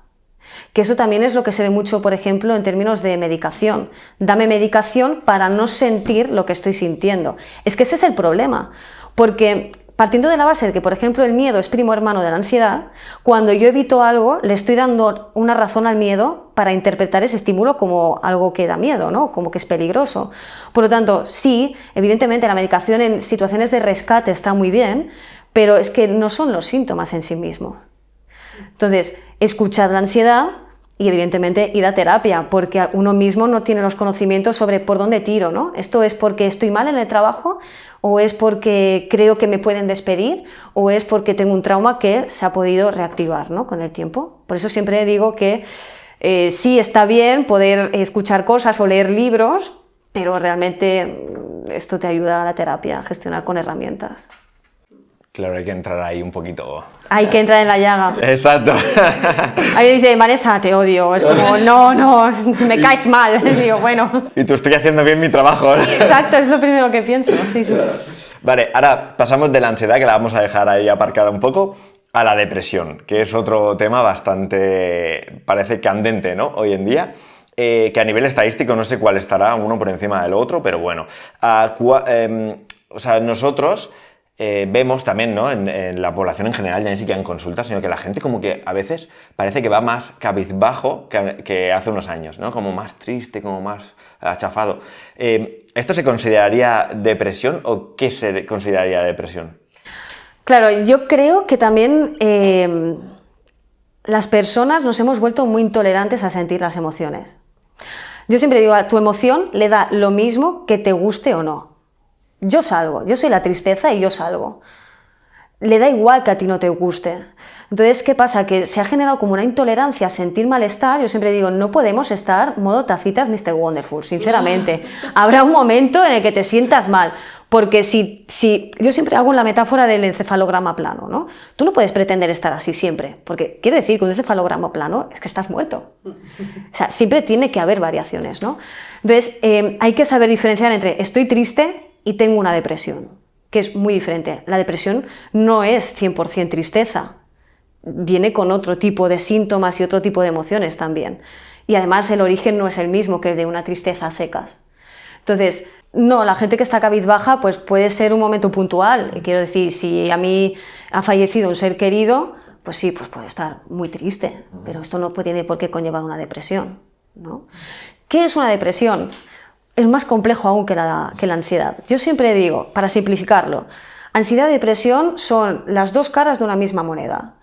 Que eso también es lo que se ve mucho, por ejemplo, en términos de medicación. Dame medicación para no sentir lo que estoy sintiendo. Es que ese es el problema, porque partiendo de la base de que, por ejemplo, el miedo es primo hermano de la ansiedad, cuando yo evito algo, le estoy dando una razón al miedo para interpretar ese estímulo como algo que da miedo, ¿no? Como que es peligroso. Por lo tanto, sí, evidentemente la medicación en situaciones de rescate está muy bien, pero es que no son los síntomas en sí mismos. Entonces, escuchar la ansiedad y evidentemente ir a terapia, porque uno mismo no tiene los conocimientos sobre por dónde tiro, ¿no? ¿Esto es porque estoy mal en el trabajo? ¿O es porque creo que me pueden despedir? ¿O es porque tengo un trauma que se ha podido reactivar, ¿no? Con el tiempo? Por eso siempre digo que sí está bien poder escuchar cosas o leer libros, pero realmente esto te ayuda a la terapia a gestionar con herramientas. Claro, hay que entrar ahí un poquito... Hay que entrar en la llaga. Exacto. Ahí dice, Vanessa, te odio. Es como, no, me caes mal. Y digo, bueno. Y tú, estoy haciendo bien mi trabajo. Exacto, es lo primero que pienso. Sí. Vale, ahora pasamos de la ansiedad, que la vamos a dejar ahí aparcada un poco, a la depresión, que es otro tema bastante, parece candente, ¿no? Hoy en día. Que a nivel estadístico no sé cuál estará uno por encima del otro, pero bueno. O sea, nosotros... vemos también, ¿no? en la población en general, ya ni siquiera en consultas, sino que la gente como que a veces parece que va más cabizbajo que hace unos años, ¿no? Como más triste, como más achafado. ¿Esto se consideraría depresión o qué se consideraría depresión? Claro, yo creo que también las personas nos hemos vuelto muy intolerantes a sentir las emociones. Yo siempre digo, a tu emoción le da lo mismo que te guste o no. Yo salgo, yo soy la tristeza y yo salgo. Le da igual que a ti no te guste. Entonces, ¿qué pasa? Que se ha generado como una intolerancia a sentir malestar. Yo siempre digo, no podemos estar modo tacitas Mr. Wonderful, sinceramente. Habrá un momento en el que te sientas mal. Porque si yo siempre hago la metáfora del encefalograma plano, ¿no? Tú no puedes pretender estar así siempre, porque quiere decir que un encefalograma plano es que estás muerto. O sea, siempre tiene que haber variaciones, ¿no? Entonces, hay que saber diferenciar entre estoy triste y tengo una depresión, que es muy diferente. La depresión no es 100% tristeza, viene con otro tipo de síntomas y otro tipo de emociones también. Y además el origen no es el mismo que el de una tristeza a secas. Entonces, no, la gente que está cabizbaja pues puede ser un momento puntual. Quiero decir, si a mí ha fallecido un ser querido, pues sí, pues puede estar muy triste, pero esto no tiene por qué conllevar una depresión, ¿no? ¿Qué es una depresión? Es más complejo aún que la ansiedad. Yo siempre digo, para simplificarlo, ansiedad y depresión son las dos caras de una misma moneda.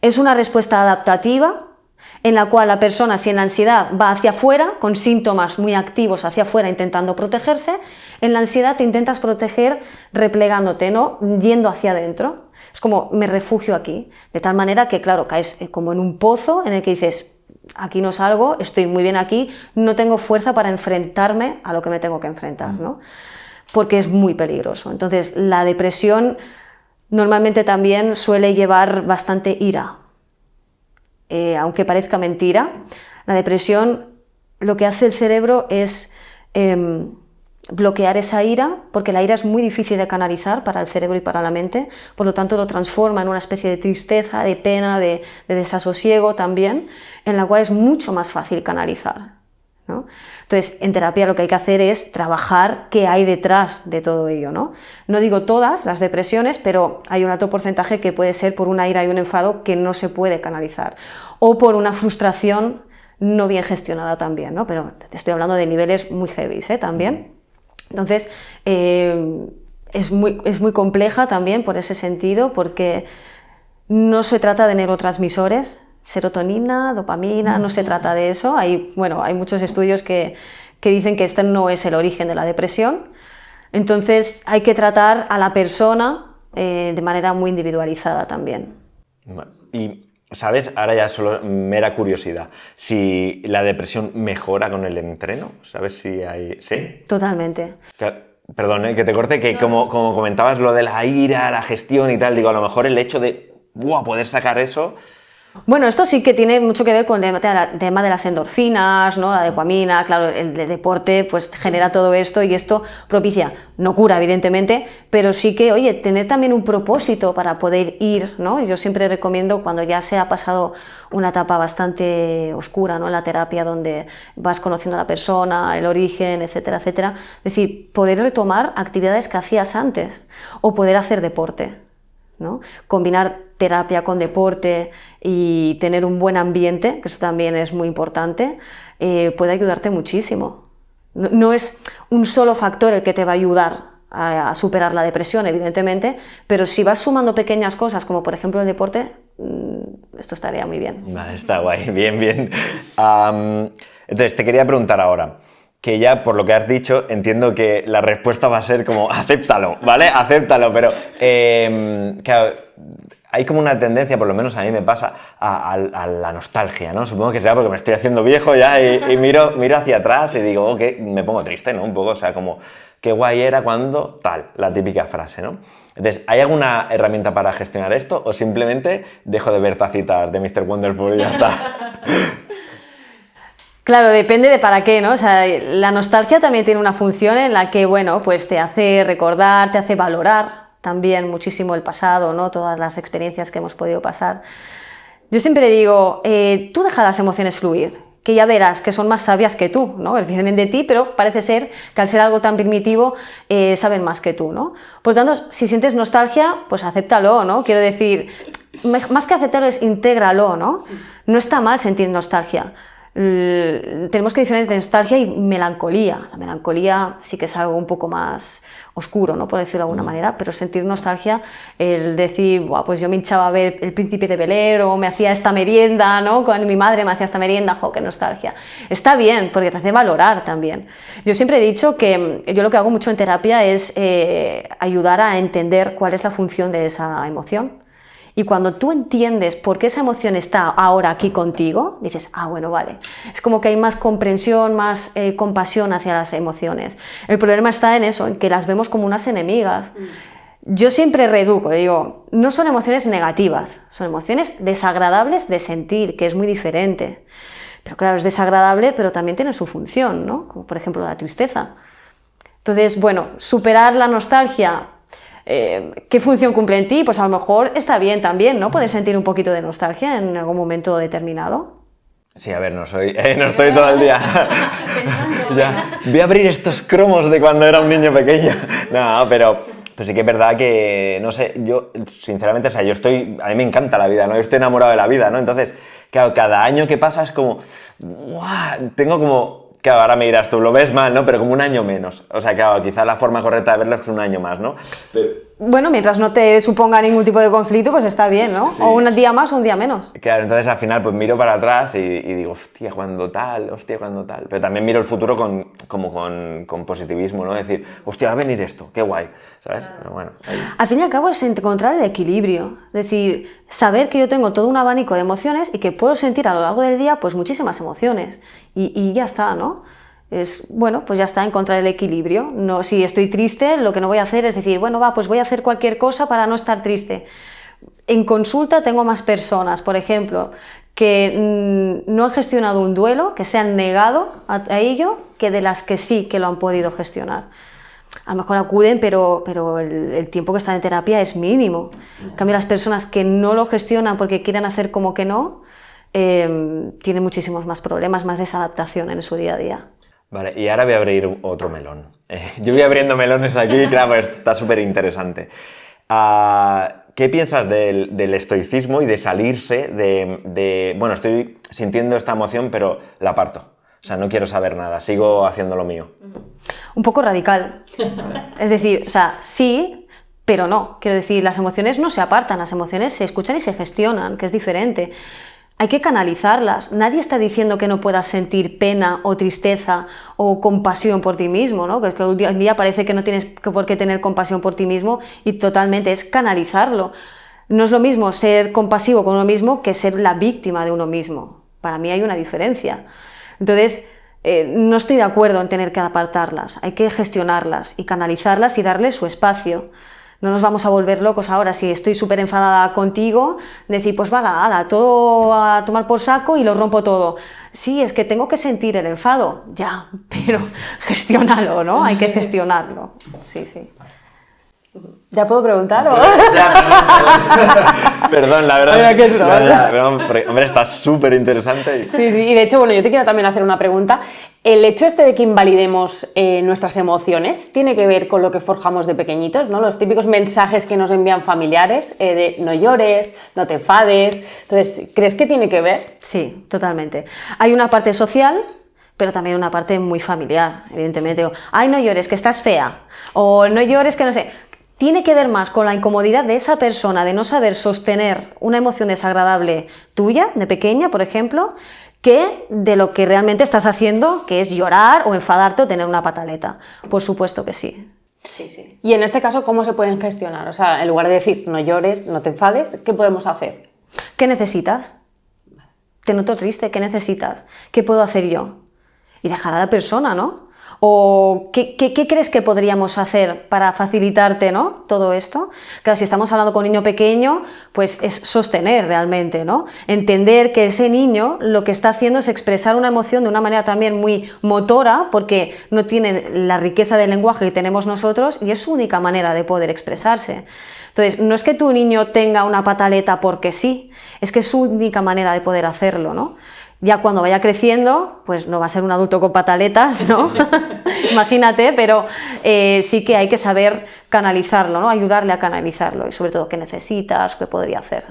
Es una respuesta adaptativa en la cual la persona, si en la ansiedad va hacia afuera, con síntomas muy activos hacia afuera intentando protegerse, en la ansiedad te intentas proteger replegándote, ¿no? Yendo hacia adentro. Es como, me refugio aquí. De tal manera que, claro, caes como en un pozo en el que dices, aquí no salgo, estoy muy bien aquí, no tengo fuerza para enfrentarme a lo que me tengo que enfrentar, ¿no? Porque es muy peligroso. Entonces, la depresión normalmente también suele llevar bastante ira. Aunque parezca mentira, la depresión lo que hace el cerebro es bloquear esa ira, porque la ira es muy difícil de canalizar para el cerebro y para la mente, por lo tanto lo transforma en una especie de tristeza, de pena, de desasosiego también, en la cual es mucho más fácil canalizar, ¿no? Entonces, en terapia lo que hay que hacer es trabajar qué hay detrás de todo ello, ¿no? No digo todas las depresiones, pero hay un alto porcentaje que puede ser por una ira y un enfado que no se puede canalizar, o por una frustración no bien gestionada también, ¿no? Pero te estoy hablando de niveles muy heavy, también. Entonces, es muy compleja también por ese sentido, porque no se trata de neurotransmisores, serotonina, dopamina, no se trata de eso. Hay muchos estudios que dicen que este no es el origen de la depresión. Entonces, hay que tratar a la persona de manera muy individualizada también. Y, ¿sabes? Ahora ya solo mera curiosidad. Si la depresión mejora con el entreno, ¿sabes si hay...? ¿Sí? Totalmente. Perdón, que te corte, que como comentabas lo de la ira, la gestión y tal, digo, a lo mejor el hecho de poder sacar eso... Bueno, esto sí que tiene mucho que ver con el tema de las endorfinas, ¿no? La dopamina, claro, el deporte pues genera todo esto y esto propicia, no cura evidentemente, pero sí que, oye, tener también un propósito para poder ir, ¿no? Yo siempre recomiendo cuando ya se ha pasado una etapa bastante oscura, ¿no? En la terapia donde vas conociendo a la persona, el origen, etcétera, etcétera, es decir, poder retomar actividades que hacías antes o poder hacer deporte. ¿no? Combinar terapia con deporte y tener un buen ambiente, que eso también es muy importante, puede ayudarte muchísimo. No es un solo factor el que te va a ayudar a superar la depresión, evidentemente, pero si vas sumando pequeñas cosas, como por ejemplo el deporte, esto estaría muy bien. Vale, está guay, bien, bien. Entonces, te quería preguntar ahora, que ya por lo que has dicho, entiendo que la respuesta va a ser como, acéptalo, ¿vale? Acéptalo, pero claro, hay como una tendencia, por lo menos a mí me pasa, a la nostalgia, ¿no? Supongo que sea porque me estoy haciendo viejo ya y miro hacia atrás y digo, ok, me pongo triste, ¿no? Un poco, o sea, como, qué guay era cuando tal, la típica frase, ¿no? Entonces, ¿hay alguna herramienta para gestionar esto o simplemente dejo de ver tacitas de Mr. Wonderful y ya está? Claro, depende de para qué, ¿no? O sea, la nostalgia también tiene una función en la que, bueno, pues te hace recordar, te hace valorar también muchísimo el pasado, ¿no? Todas las experiencias que hemos podido pasar. Yo siempre digo, tú deja las emociones fluir, que ya verás que son más sabias que tú, ¿no? Vienen de ti, pero parece ser que al ser algo tan primitivo saben más que tú, ¿no? Por lo tanto, si sientes nostalgia, pues acéptalo, ¿no? Quiero decir, más que aceptarlo es intégralo, ¿no? No está mal sentir nostalgia. Tenemos que diferenciar nostalgia y melancolía. La melancolía sí que es algo un poco más oscuro, ¿no? Por decirlo de alguna manera, pero sentir nostalgia, el decir, pues yo me hinchaba a ver El Príncipe de Bel-Air o me hacía esta merienda, ¿no? Cuando mi madre me hacía esta merienda, ¡jo, qué nostalgia! Está bien, porque te hace valorar también. Yo siempre he dicho que yo lo que hago mucho en terapia es ayudar a entender cuál es la función de esa emoción. Y cuando tú entiendes por qué esa emoción está ahora aquí contigo, dices, bueno, vale. Es como que hay más comprensión, más compasión hacia las emociones. El problema está en eso, en que las vemos como unas enemigas. Yo siempre reeduco, digo, no son emociones negativas, son emociones desagradables de sentir, que es muy diferente. Pero claro, es desagradable, pero también tiene su función, ¿no? Como por ejemplo la tristeza. Entonces, bueno, superar la nostalgia. ¿Qué función cumple en ti? Pues a lo mejor está bien también, ¿no? Puedes sentir un poquito de nostalgia en algún momento determinado. Sí, a ver, no estoy todo el día. Ya, voy a abrir estos cromos de cuando era un niño pequeño. No, pero sí que es verdad que, no sé, yo sinceramente, o sea, a mí me encanta la vida, ¿no? Yo estoy enamorado de la vida, ¿no? Entonces, claro, cada año que pasa es como, ¡guau! Tengo como... Claro, ahora me dirás, tú lo ves mal, ¿no? Pero como un año menos. O sea, claro, quizás la forma correcta de verlo es un año más, ¿no? Bueno, mientras no te suponga ningún tipo de conflicto, pues está bien, ¿no? Sí. O un día más o un día menos. Claro, entonces al final pues miro para atrás y digo, hostia, cuando tal. Pero también miro el futuro con positivismo, ¿no? Decir, hostia, va a venir esto, qué guay, ¿sabes? Pero bueno, al fin y al cabo es encontrar el equilibrio. Es decir, saber que yo tengo todo un abanico de emociones y que puedo sentir a lo largo del día pues muchísimas emociones. Y ya está, ¿no? Bueno, pues ya está, encontrar el equilibrio. No, si estoy triste, lo que no voy a hacer es decir, bueno, pues voy a hacer cualquier cosa para no estar triste. En consulta tengo más personas, por ejemplo, que no han gestionado un duelo, que se han negado a ello, que de las que sí que lo han podido gestionar. A lo mejor acuden, pero el tiempo que están en terapia es mínimo. En cambio, las personas que no lo gestionan porque quieren hacer como que no, tienen muchísimos más problemas, más desadaptación en su día a día. Vale, y ahora voy a abrir otro melón. Yo voy abriendo melones aquí, claro, pues está súper interesante. ¿Qué piensas del estoicismo y de salirse bueno, estoy sintiendo esta emoción, pero la aparto? O sea, no quiero saber nada, sigo haciendo lo mío. Un poco radical. Es decir, o sea, sí, pero no. Quiero decir, las emociones no se apartan, las emociones se escuchan y se gestionan, que es diferente. Hay que canalizarlas. Nadie está diciendo que no puedas sentir pena o tristeza o compasión por ti mismo, ¿no? Que hoy en día parece que no tienes por qué tener compasión por ti mismo y totalmente es canalizarlo. No es lo mismo ser compasivo con uno mismo que ser la víctima de uno mismo. Para mí hay una diferencia. Entonces, no estoy de acuerdo en tener que apartarlas. Hay que gestionarlas y canalizarlas y darles su espacio. No nos vamos a volver locos ahora, si estoy súper enfadada contigo, decir, pues ala, todo a tomar por saco y lo rompo todo. Sí, es que tengo que sentir el enfado, ya, pero gestiónalo, ¿no? Hay que gestionarlo, sí. ¿Ya puedo preguntar o...? Perdón, la verdad. Mira que es broma. Pero, hombre, está súper interesante. Sí, y de hecho, bueno, yo te quiero también hacer una pregunta. El hecho de que invalidemos nuestras emociones tiene que ver con lo que forjamos de pequeñitos, ¿no? Los típicos mensajes que nos envían familiares de no llores, no te enfades. Entonces, ¿crees que tiene que ver? Sí, totalmente. Hay una parte social, pero también una parte muy familiar, evidentemente. Ay, no llores, que estás fea. O no llores, que no sé... Tiene que ver más con la incomodidad de esa persona de no saber sostener una emoción desagradable tuya, de pequeña, por ejemplo, que de lo que realmente estás haciendo, que es llorar o enfadarte o tener una pataleta. Por supuesto que sí. Sí. Y en este caso, ¿cómo se pueden gestionar? O sea, en lugar de decir no llores, no te enfades, ¿qué podemos hacer? ¿Qué necesitas? Te noto triste, ¿qué necesitas? ¿Qué puedo hacer yo? Y dejar a la persona, ¿no? ¿O qué crees que podríamos hacer para facilitarte, ¿no? Todo esto? Claro, si estamos hablando con un niño pequeño, pues es sostener realmente, ¿no? Entender que ese niño lo que está haciendo es expresar una emoción de una manera también muy motora, porque no tiene la riqueza del lenguaje que tenemos nosotros y es su única manera de poder expresarse. Entonces, no es que tu niño tenga una pataleta porque sí, es que es su única manera de poder hacerlo, ¿no? Ya cuando vaya creciendo, pues no va a ser un adulto con pataletas, ¿no? Imagínate, pero sí que hay que saber canalizarlo, ¿no? Ayudarle a canalizarlo y sobre todo qué necesitas, qué podría hacer.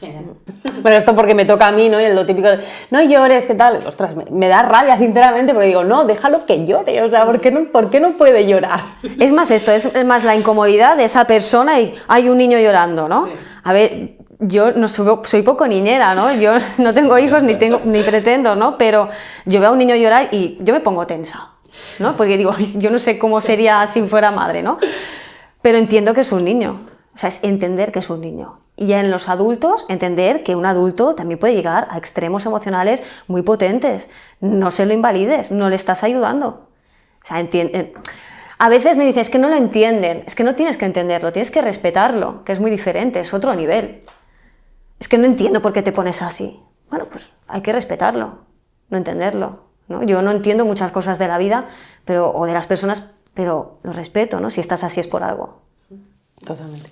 Genial. Bueno, esto porque me toca a mí, ¿no? Y lo típico de, no llores, ¿qué tal? Ostras, me da rabia, sinceramente, porque digo, no, déjalo que llore, o sea, ¿por qué no puede llorar? Es más esto, es más la incomodidad de esa persona y hay un niño llorando, ¿no? Sí. A ver... Yo no soy poco niñera, ¿no? Yo no tengo hijos ni pretendo, ¿no? Pero yo veo a un niño llorar y yo me pongo tensa, ¿no? Porque digo, yo no sé cómo sería si fuera madre, ¿no? Pero entiendo que es un niño, o sea, es entender que es un niño. Y ya en los adultos, entender que un adulto también puede llegar a extremos emocionales muy potentes. No se lo invalides, no le estás ayudando. O sea, a veces me dices, es que no lo entienden, es que no tienes que entenderlo, tienes que respetarlo, que es muy diferente, es otro nivel. Es que no entiendo por qué te pones así. Bueno, pues hay que respetarlo, no entenderlo, ¿no? Yo no entiendo muchas cosas de la vida o de las personas, pero lo respeto, ¿no? Si estás así es por algo. Totalmente.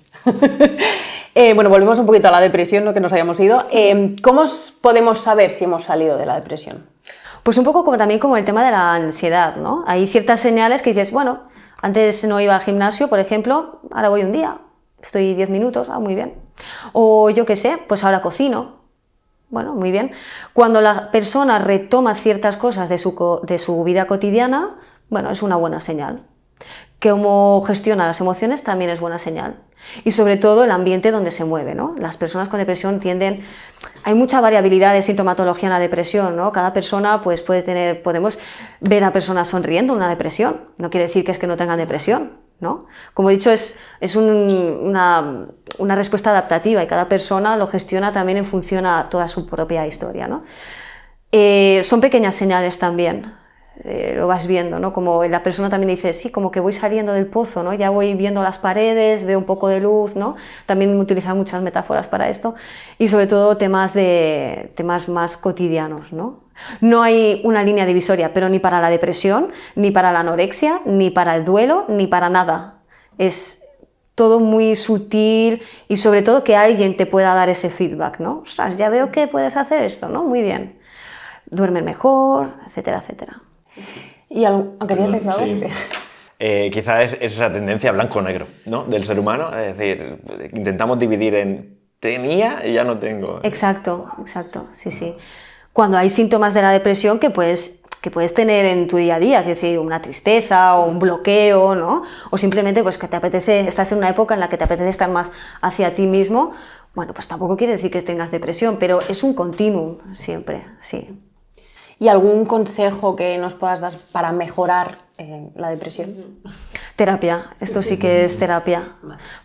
Bueno, volvemos un poquito a la depresión, ¿no? Que nos habíamos ido. ¿Cómo podemos saber si hemos salido de la depresión? Pues un poco también como el tema de la ansiedad, ¿no? Hay ciertas señales que dices, bueno, antes no iba al gimnasio, por ejemplo, ahora voy un día. Estoy 10 minutos, muy bien. O yo qué sé, pues ahora cocino. Bueno, muy bien. Cuando la persona retoma ciertas cosas de su vida cotidiana, bueno, es una buena señal. Cómo gestiona las emociones también es buena señal. Y sobre todo el ambiente donde se mueve, ¿no? Las personas con depresión hay mucha variabilidad de sintomatología en la depresión, ¿no? Cada persona pues podemos ver a personas sonriendo en una depresión. No quiere decir que es que no tengan depresión, ¿no? Como he dicho, es una respuesta adaptativa y cada persona lo gestiona también en función a toda su propia historia, ¿no? Son pequeñas señales también, lo vas viendo, ¿no? Como la persona también dice, sí, como que voy saliendo del pozo, ¿no? Ya voy viendo las paredes, veo un poco de luz, ¿no? También utilizan muchas metáforas para esto y sobre todo temas más cotidianos, ¿no? No hay una línea divisoria, pero ni para la depresión, ni para la anorexia, ni para el duelo, ni para nada. Es todo muy sutil y sobre todo que alguien te pueda dar ese feedback, ¿no? Ostras, ya veo que puedes hacer esto, ¿no? Muy bien. Duermes mejor, etcétera, etcétera. ¿Y querías decir algo? Sí. Quizás es esa tendencia blanco-negro, ¿no? Del ser humano, es decir, intentamos dividir en tenía y ya no tengo. Exacto, sí. Cuando hay síntomas de la depresión que puedes tener en tu día a día, es decir, una tristeza o un bloqueo, ¿no? O simplemente pues que estás en una época en la que te apetece estar más hacia ti mismo, bueno, pues tampoco quiere decir que tengas depresión, pero es un continuum siempre, sí. ¿Y algún consejo que nos puedas dar para mejorar la depresión? Terapia, esto sí que es terapia,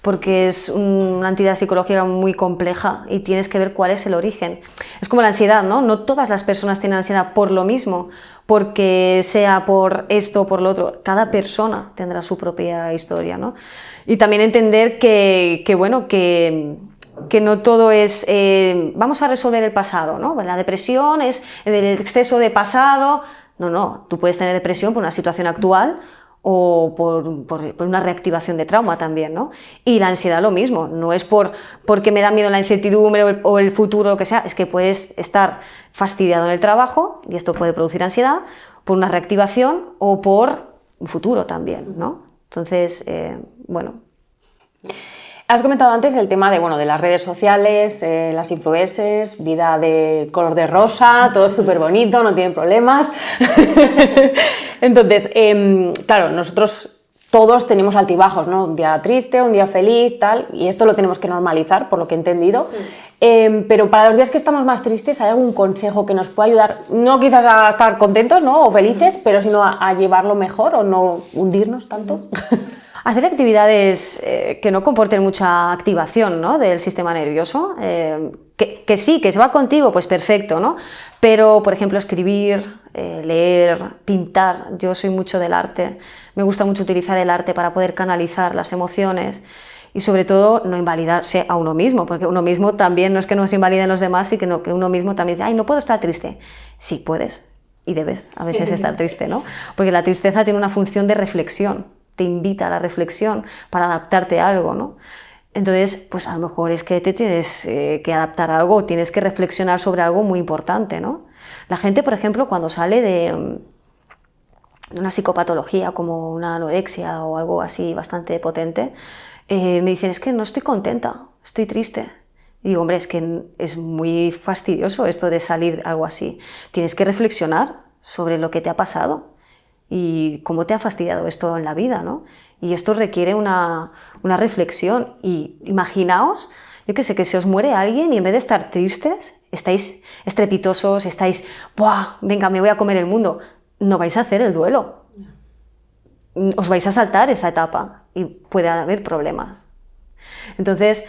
porque es una entidad psicológica muy compleja y tienes que ver cuál es el origen. Es como la ansiedad, ¿no? No todas las personas tienen ansiedad por lo mismo, porque sea por esto o por lo otro. Cada persona tendrá su propia historia, ¿no? Y también entender que no todo es vamos a resolver el pasado, ¿no? La depresión es el exceso de pasado. No, tú puedes tener depresión por una situación actual o por una reactivación de trauma también, ¿no? Y la ansiedad lo mismo, no es porque me da miedo la incertidumbre o el futuro, lo que sea, es que puedes estar fastidiado en el trabajo, y esto puede producir ansiedad, por una reactivación o por un futuro también, ¿no? Entonces, bueno. Has comentado antes el tema de las redes sociales, las influencers, vida de color de rosa, todo es súper bonito, no tienen problemas. Entonces, claro, nosotros todos tenemos altibajos, ¿no? Un día triste, un día feliz, tal, y esto lo tenemos que normalizar, por lo que he entendido. Pero para los días que estamos más tristes, ¿hay algún consejo que nos pueda ayudar, no quizás a estar contentos, ¿no? O felices, pero sino a llevarlo mejor o no hundirnos tanto? Hacer actividades que no comporten mucha activación, ¿no?, del sistema nervioso, que sí, que se va contigo, pues perfecto, ¿no? Pero, por ejemplo, escribir, leer, pintar. Yo soy mucho del arte, me gusta mucho utilizar el arte para poder canalizar las emociones y, sobre todo, no invalidarse a uno mismo, porque uno mismo también, no es que nos invaliden los demás, sino que uno mismo también dice, ay, no puedo estar triste. Sí, puedes y debes a veces estar triste, ¿no? Porque la tristeza tiene una función de reflexión, te invita a la reflexión para adaptarte a algo, ¿no? Entonces, pues a lo mejor es que te tienes que adaptar a algo, tienes que reflexionar sobre algo muy importante, ¿no? La gente, por ejemplo, cuando sale de una psicopatología como una anorexia o algo así bastante potente, me dicen, es que no estoy contenta, estoy triste. Y digo, hombre, es que es muy fastidioso esto de salir algo así. Tienes que reflexionar sobre lo que te ha pasado y cómo te ha fastidiado esto en la vida, ¿no? Y esto requiere una reflexión. Y imaginaos, yo qué sé, que se os muere alguien y en vez de estar tristes, estáis estrepitosos, estáis, ¡buah! Venga, me voy a comer el mundo. No vais a hacer el duelo. Os vais a saltar esa etapa y puede haber problemas. Entonces,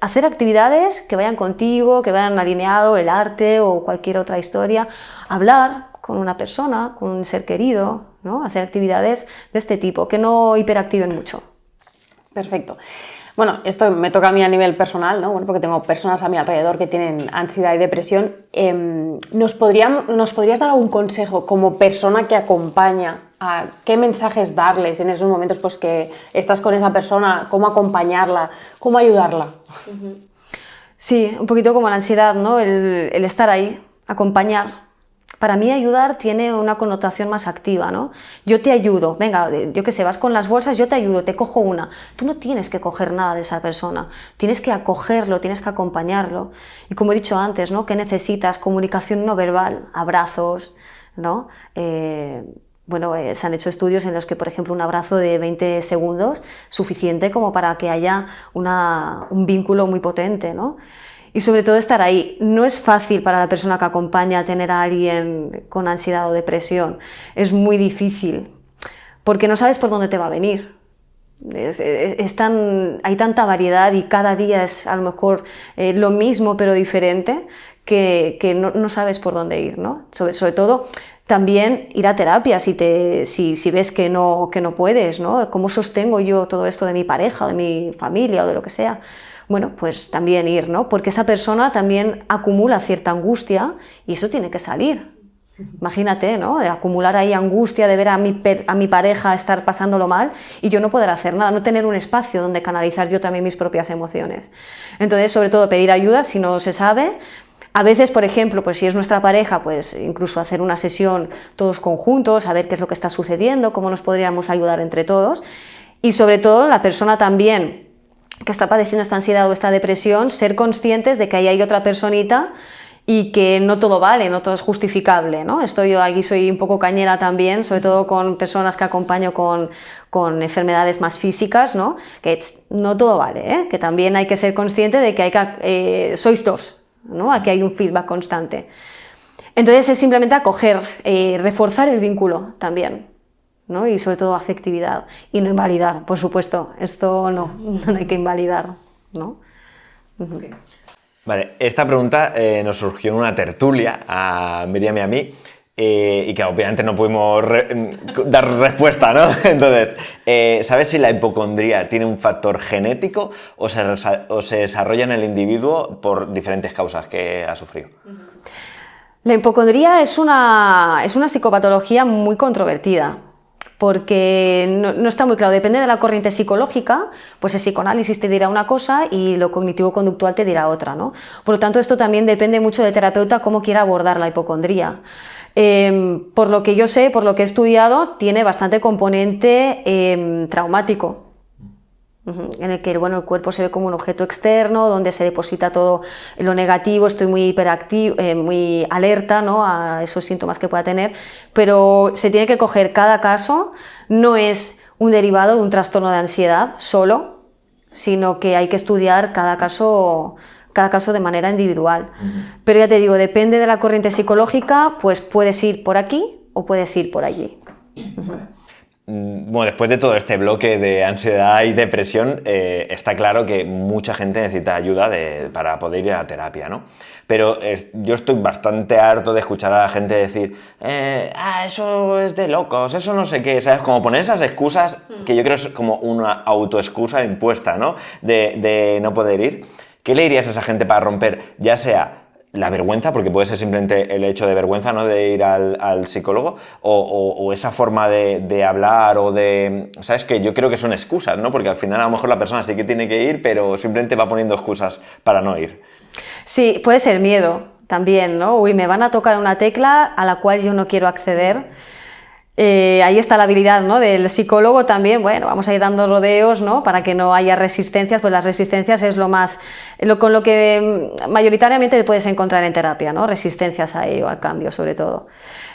hacer actividades que vayan contigo, que vayan alineado el arte o cualquier otra historia, hablar con una persona, con un ser querido, ¿no? Hacer actividades de este tipo, que no hiperactiven mucho. Perfecto. Bueno, esto me toca a mí a nivel personal, ¿no? Bueno, porque tengo personas a mi alrededor que tienen ansiedad y depresión. ¿Nos podrías dar algún consejo como persona que acompaña? ¿A qué mensajes darles en esos momentos pues, que estás con esa persona? ¿Cómo acompañarla? ¿Cómo ayudarla? Sí, un poquito como la ansiedad, ¿no? El estar ahí, acompañar. Para mí ayudar tiene una connotación más activa, ¿no? Yo te ayudo, venga, yo qué sé, vas con las bolsas, yo te ayudo, te cojo una. Tú no tienes que coger nada de esa persona, tienes que acogerlo, tienes que acompañarlo. Y como he dicho antes, ¿no? ¿Qué necesitas? Comunicación no verbal, abrazos, ¿no? Se han hecho estudios en los que, por ejemplo, un abrazo de 20 segundos es suficiente como para que haya un vínculo muy potente, ¿no? Y sobre todo estar ahí. No es fácil para la persona que acompaña tener a alguien con ansiedad o depresión. Es muy difícil, porque no sabes por dónde te va a venir. Hay tanta variedad y cada día es a lo mejor lo mismo pero diferente que no sabes por dónde ir, ¿no? Sobre todo también ir a terapia si ves que no puedes, ¿no? ¿Cómo sostengo yo todo esto de mi pareja, de mi familia o de lo que sea? Bueno, pues también ir, ¿no? Porque esa persona también acumula cierta angustia y eso tiene que salir. Imagínate, ¿no? De acumular ahí angustia, de ver a mi pareja estar pasándolo mal y yo no poder hacer nada, no tener un espacio donde canalizar yo también mis propias emociones. Entonces, sobre todo, pedir ayuda si no se sabe. A veces, por ejemplo, pues si es nuestra pareja, pues incluso hacer una sesión todos conjuntos, a ver qué es lo que está sucediendo, cómo nos podríamos ayudar entre todos. Y sobre todo, la persona también que está padeciendo esta ansiedad o esta depresión, ser conscientes de que ahí hay otra personita y que no todo vale, no todo es justificable, ¿no? Yo aquí soy un poco cañera también, sobre todo con personas que acompaño con enfermedades más físicas, ¿no? Que no todo vale, ¿eh? Que también hay que ser consciente de que sois dos, ¿no? Aquí hay un feedback constante. Entonces es simplemente acoger, reforzar el vínculo también, ¿no? Y sobre todo afectividad y no invalidar, por supuesto, esto no hay que invalidar, ¿no? Okay. Vale, esta pregunta nos surgió en una tertulia a Miriam y a mí y que obviamente no pudimos dar respuesta, ¿no? Entonces, ¿sabes si la hipocondría tiene un factor genético o se desarrolla en el individuo por diferentes causas que ha sufrido? La hipocondría es una psicopatología muy controvertida, porque no está muy claro, depende de la corriente psicológica, pues el psicoanálisis te dirá una cosa y lo cognitivo-conductual te dirá otra, ¿no? Por lo tanto, esto también depende mucho del terapeuta cómo quiera abordar la hipocondría. Por lo que yo sé, por lo que he estudiado, tiene bastante componente traumático, en el que bueno, el cuerpo se ve como un objeto externo, donde se deposita todo lo negativo, estoy muy hiperactivo, muy alerta, ¿no?, a esos síntomas que pueda tener, pero se tiene que coger cada caso, no es un derivado de un trastorno de ansiedad solo, sino que hay que estudiar cada caso de manera individual. Pero ya te digo, depende de la corriente psicológica, pues puedes ir por aquí o puedes ir por allí. Bueno, después de todo este bloque de ansiedad y depresión, está claro que mucha gente necesita ayuda para poder ir a la terapia, ¿no? Pero yo estoy bastante harto de escuchar a la gente decir eso es de locos, eso no sé qué, ¿sabes? Como poner esas excusas que yo creo es como una autoexcusa impuesta, ¿no? De no poder ir. ¿Qué le dirías a esa gente para romper, ya sea la vergüenza, porque puede ser simplemente el hecho de vergüenza, ¿no?, de ir al psicólogo, o esa forma de hablar o de... ¿Sabes? Que yo creo que son excusas, ¿no? Porque al final a lo mejor la persona sí que tiene que ir, pero simplemente va poniendo excusas para no ir. Sí, puede ser miedo también, ¿no? Uy, me van a tocar una tecla a la cual yo no quiero acceder. Ahí está la habilidad, ¿no?, del psicólogo también. Bueno, vamos a ir dando rodeos, ¿no?, para que no haya resistencias, pues las resistencias es con lo que mayoritariamente te puedes encontrar en terapia, ¿no?, resistencias a ello, al cambio sobre todo.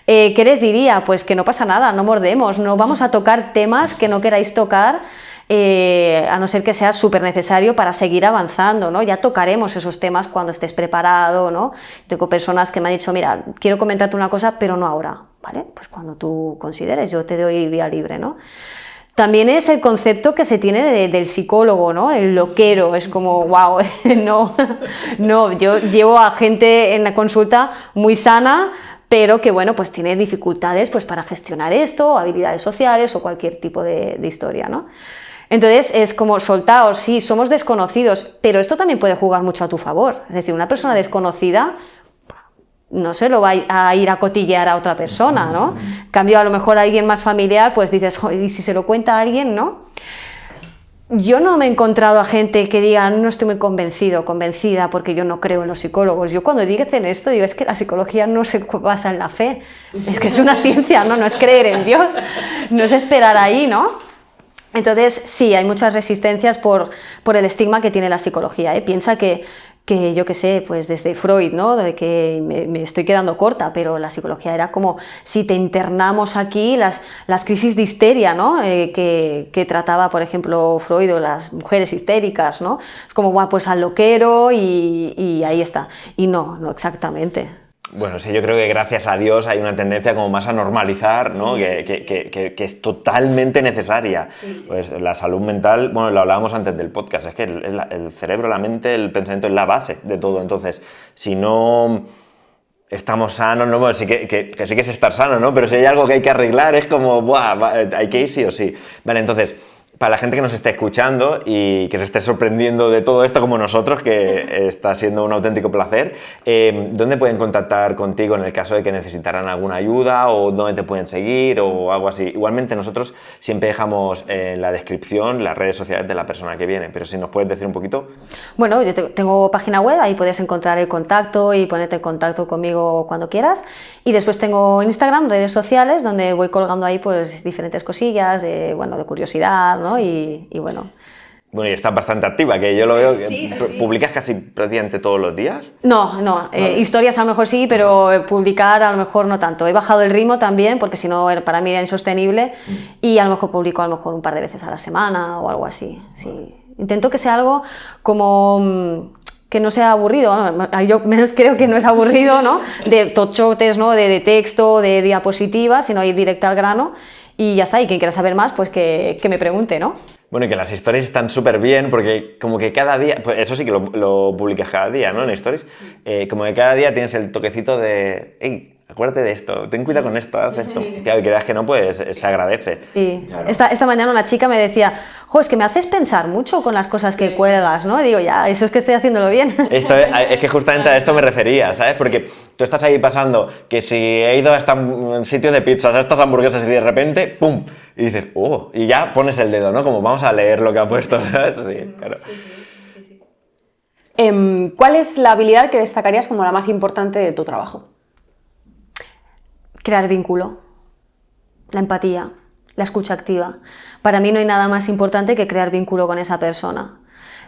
¿Qué les diría? Pues que no pasa nada, no mordemos, no vamos a tocar temas que no queráis tocar, a no ser que sea súper necesario para seguir avanzando, ¿no? Ya tocaremos esos temas cuando estés preparado, ¿no? Tengo personas que me han dicho, mira, quiero comentarte una cosa, pero no ahora, ¿vale? Pues cuando tú consideres, yo te doy vía libre, ¿no? También es el concepto que se tiene del psicólogo, ¿no? El loquero, es como, wow, no, yo llevo a gente en la consulta muy sana, pero que, bueno, pues tiene dificultades pues para gestionar esto, habilidades sociales o cualquier tipo de historia, ¿no? Entonces es como, soltaos, sí, somos desconocidos, pero esto también puede jugar mucho a tu favor. Es decir, una persona desconocida no se lo va a ir a cotillear a otra persona, ¿no? En cambio, a lo mejor a alguien más familiar, pues dices, ¿y si se lo cuenta a alguien, no? Yo no me he encontrado a gente que diga, no estoy muy convencida, porque yo no creo en los psicólogos. Yo cuando dicen esto, digo, es que la psicología no se basa en la fe, es que es una ciencia, ¿no? No es creer en Dios, no es esperar ahí, ¿no? Entonces, sí, hay muchas resistencias por el estigma que tiene la psicología, ¿eh? Piensa que yo qué sé, pues desde Freud, ¿no?, de que me estoy quedando corta, pero la psicología era como si te internamos aquí las crisis de histeria, ¿no?, que trataba, por ejemplo, Freud, o las mujeres histéricas, ¿no? Es como, bueno, pues al loquero y ahí está. Y no exactamente. Bueno, sí, yo creo que gracias a Dios hay una tendencia como más a normalizar, ¿no? Sí. Que es totalmente necesaria. Sí. Pues la salud mental, bueno, lo hablábamos antes del podcast, es que el cerebro, la mente, el pensamiento es la base de todo. Entonces, si no estamos sanos, ¿no? Bueno, sí que sí que es estar sano, ¿no? Pero si hay algo que hay que arreglar, es como, ¡buah! Hay que ir sí o sí. Vale, entonces, para la gente que nos esté escuchando y que se esté sorprendiendo de todo esto como nosotros, que está siendo un auténtico placer, ¿dónde pueden contactar contigo en el caso de que necesitaran alguna ayuda, o dónde te pueden seguir o algo así? Igualmente nosotros siempre dejamos en la descripción las redes sociales de la persona que viene, pero si nos puedes decir un poquito. Bueno, yo tengo página web, ahí puedes encontrar el contacto y ponerte en contacto conmigo cuando quieras, y después tengo Instagram, redes sociales, donde voy colgando ahí pues diferentes cosillas de curiosidad, ¿no? Y bueno. Bueno, y estás bastante activa, que yo lo veo, que sí. ¿Publicas casi prácticamente todos los días? No, vale. Historias a lo mejor sí, pero publicar a lo mejor no tanto. He bajado el ritmo también, porque si no para mí era insostenible, y a lo mejor publico a lo mejor un par de veces a la semana o algo así. Sí. Intento que sea algo como que no sea aburrido, ¿no? Yo menos creo que no es aburrido, ¿no? De tochotes, ¿no? De texto, de diapositivas, sino ir directo al grano. Y ya está, y quien quiera saber más, pues que me pregunte, ¿no? Bueno, y que las stories están súper bien, porque como que cada día, pues eso sí que lo publicas cada día, ¿no? En stories, como que cada día tienes el toquecito de, hey, acuérdate de esto, ten cuidado con esto, haz esto. Claro, y creas que no, pues se agradece. Sí. Claro. Esta mañana una chica me decía, jo, es que me haces pensar mucho con las cosas que cuelgas, ¿no? Y digo, ya, eso es que estoy haciéndolo bien. Esto es que justamente a esto me refería, ¿sabes? Porque tú estás ahí pasando que si he ido a este sitio de pizzas, a estas hamburguesas y de repente, ¡pum! Y dices, ¡oh! Y ya pones el dedo, ¿no? Como vamos a leer lo que ha puesto, ¿sabes? Sí, claro. ¿Cuál es la habilidad que destacarías como la más importante de tu trabajo? Crear vínculo, la empatía, la escucha activa. Para mí no hay nada más importante que crear vínculo con esa persona.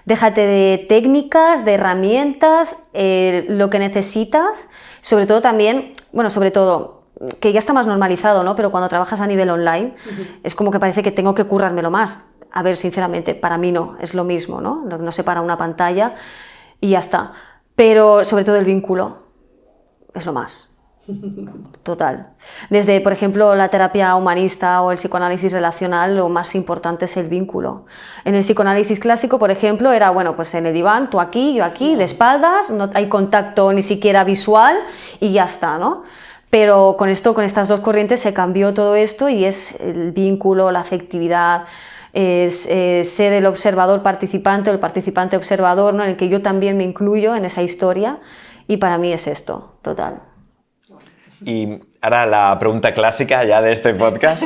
Déjate de técnicas, de herramientas, lo que necesitas, sobre todo también, bueno, sobre todo, que ya está más normalizado, ¿no? Pero cuando trabajas a nivel online, es como que parece que tengo que currármelo más. A ver, sinceramente, para mí no, es lo mismo, ¿no? No se para una pantalla y ya está. Pero sobre todo el vínculo es lo más. Total. Desde, por ejemplo, la terapia humanista o el psicoanálisis relacional, lo más importante es el vínculo. En el psicoanálisis clásico, por ejemplo, era, bueno, pues en el diván, tú aquí, yo aquí, de espaldas, no hay contacto ni siquiera visual y ya está, ¿no? Pero con estas dos corrientes se cambió todo esto y es el vínculo, la afectividad, es ser el observador participante o el participante observador, ¿no? En el que yo también me incluyo en esa historia y para mí es esto, total. Y ahora la pregunta clásica ya de este podcast.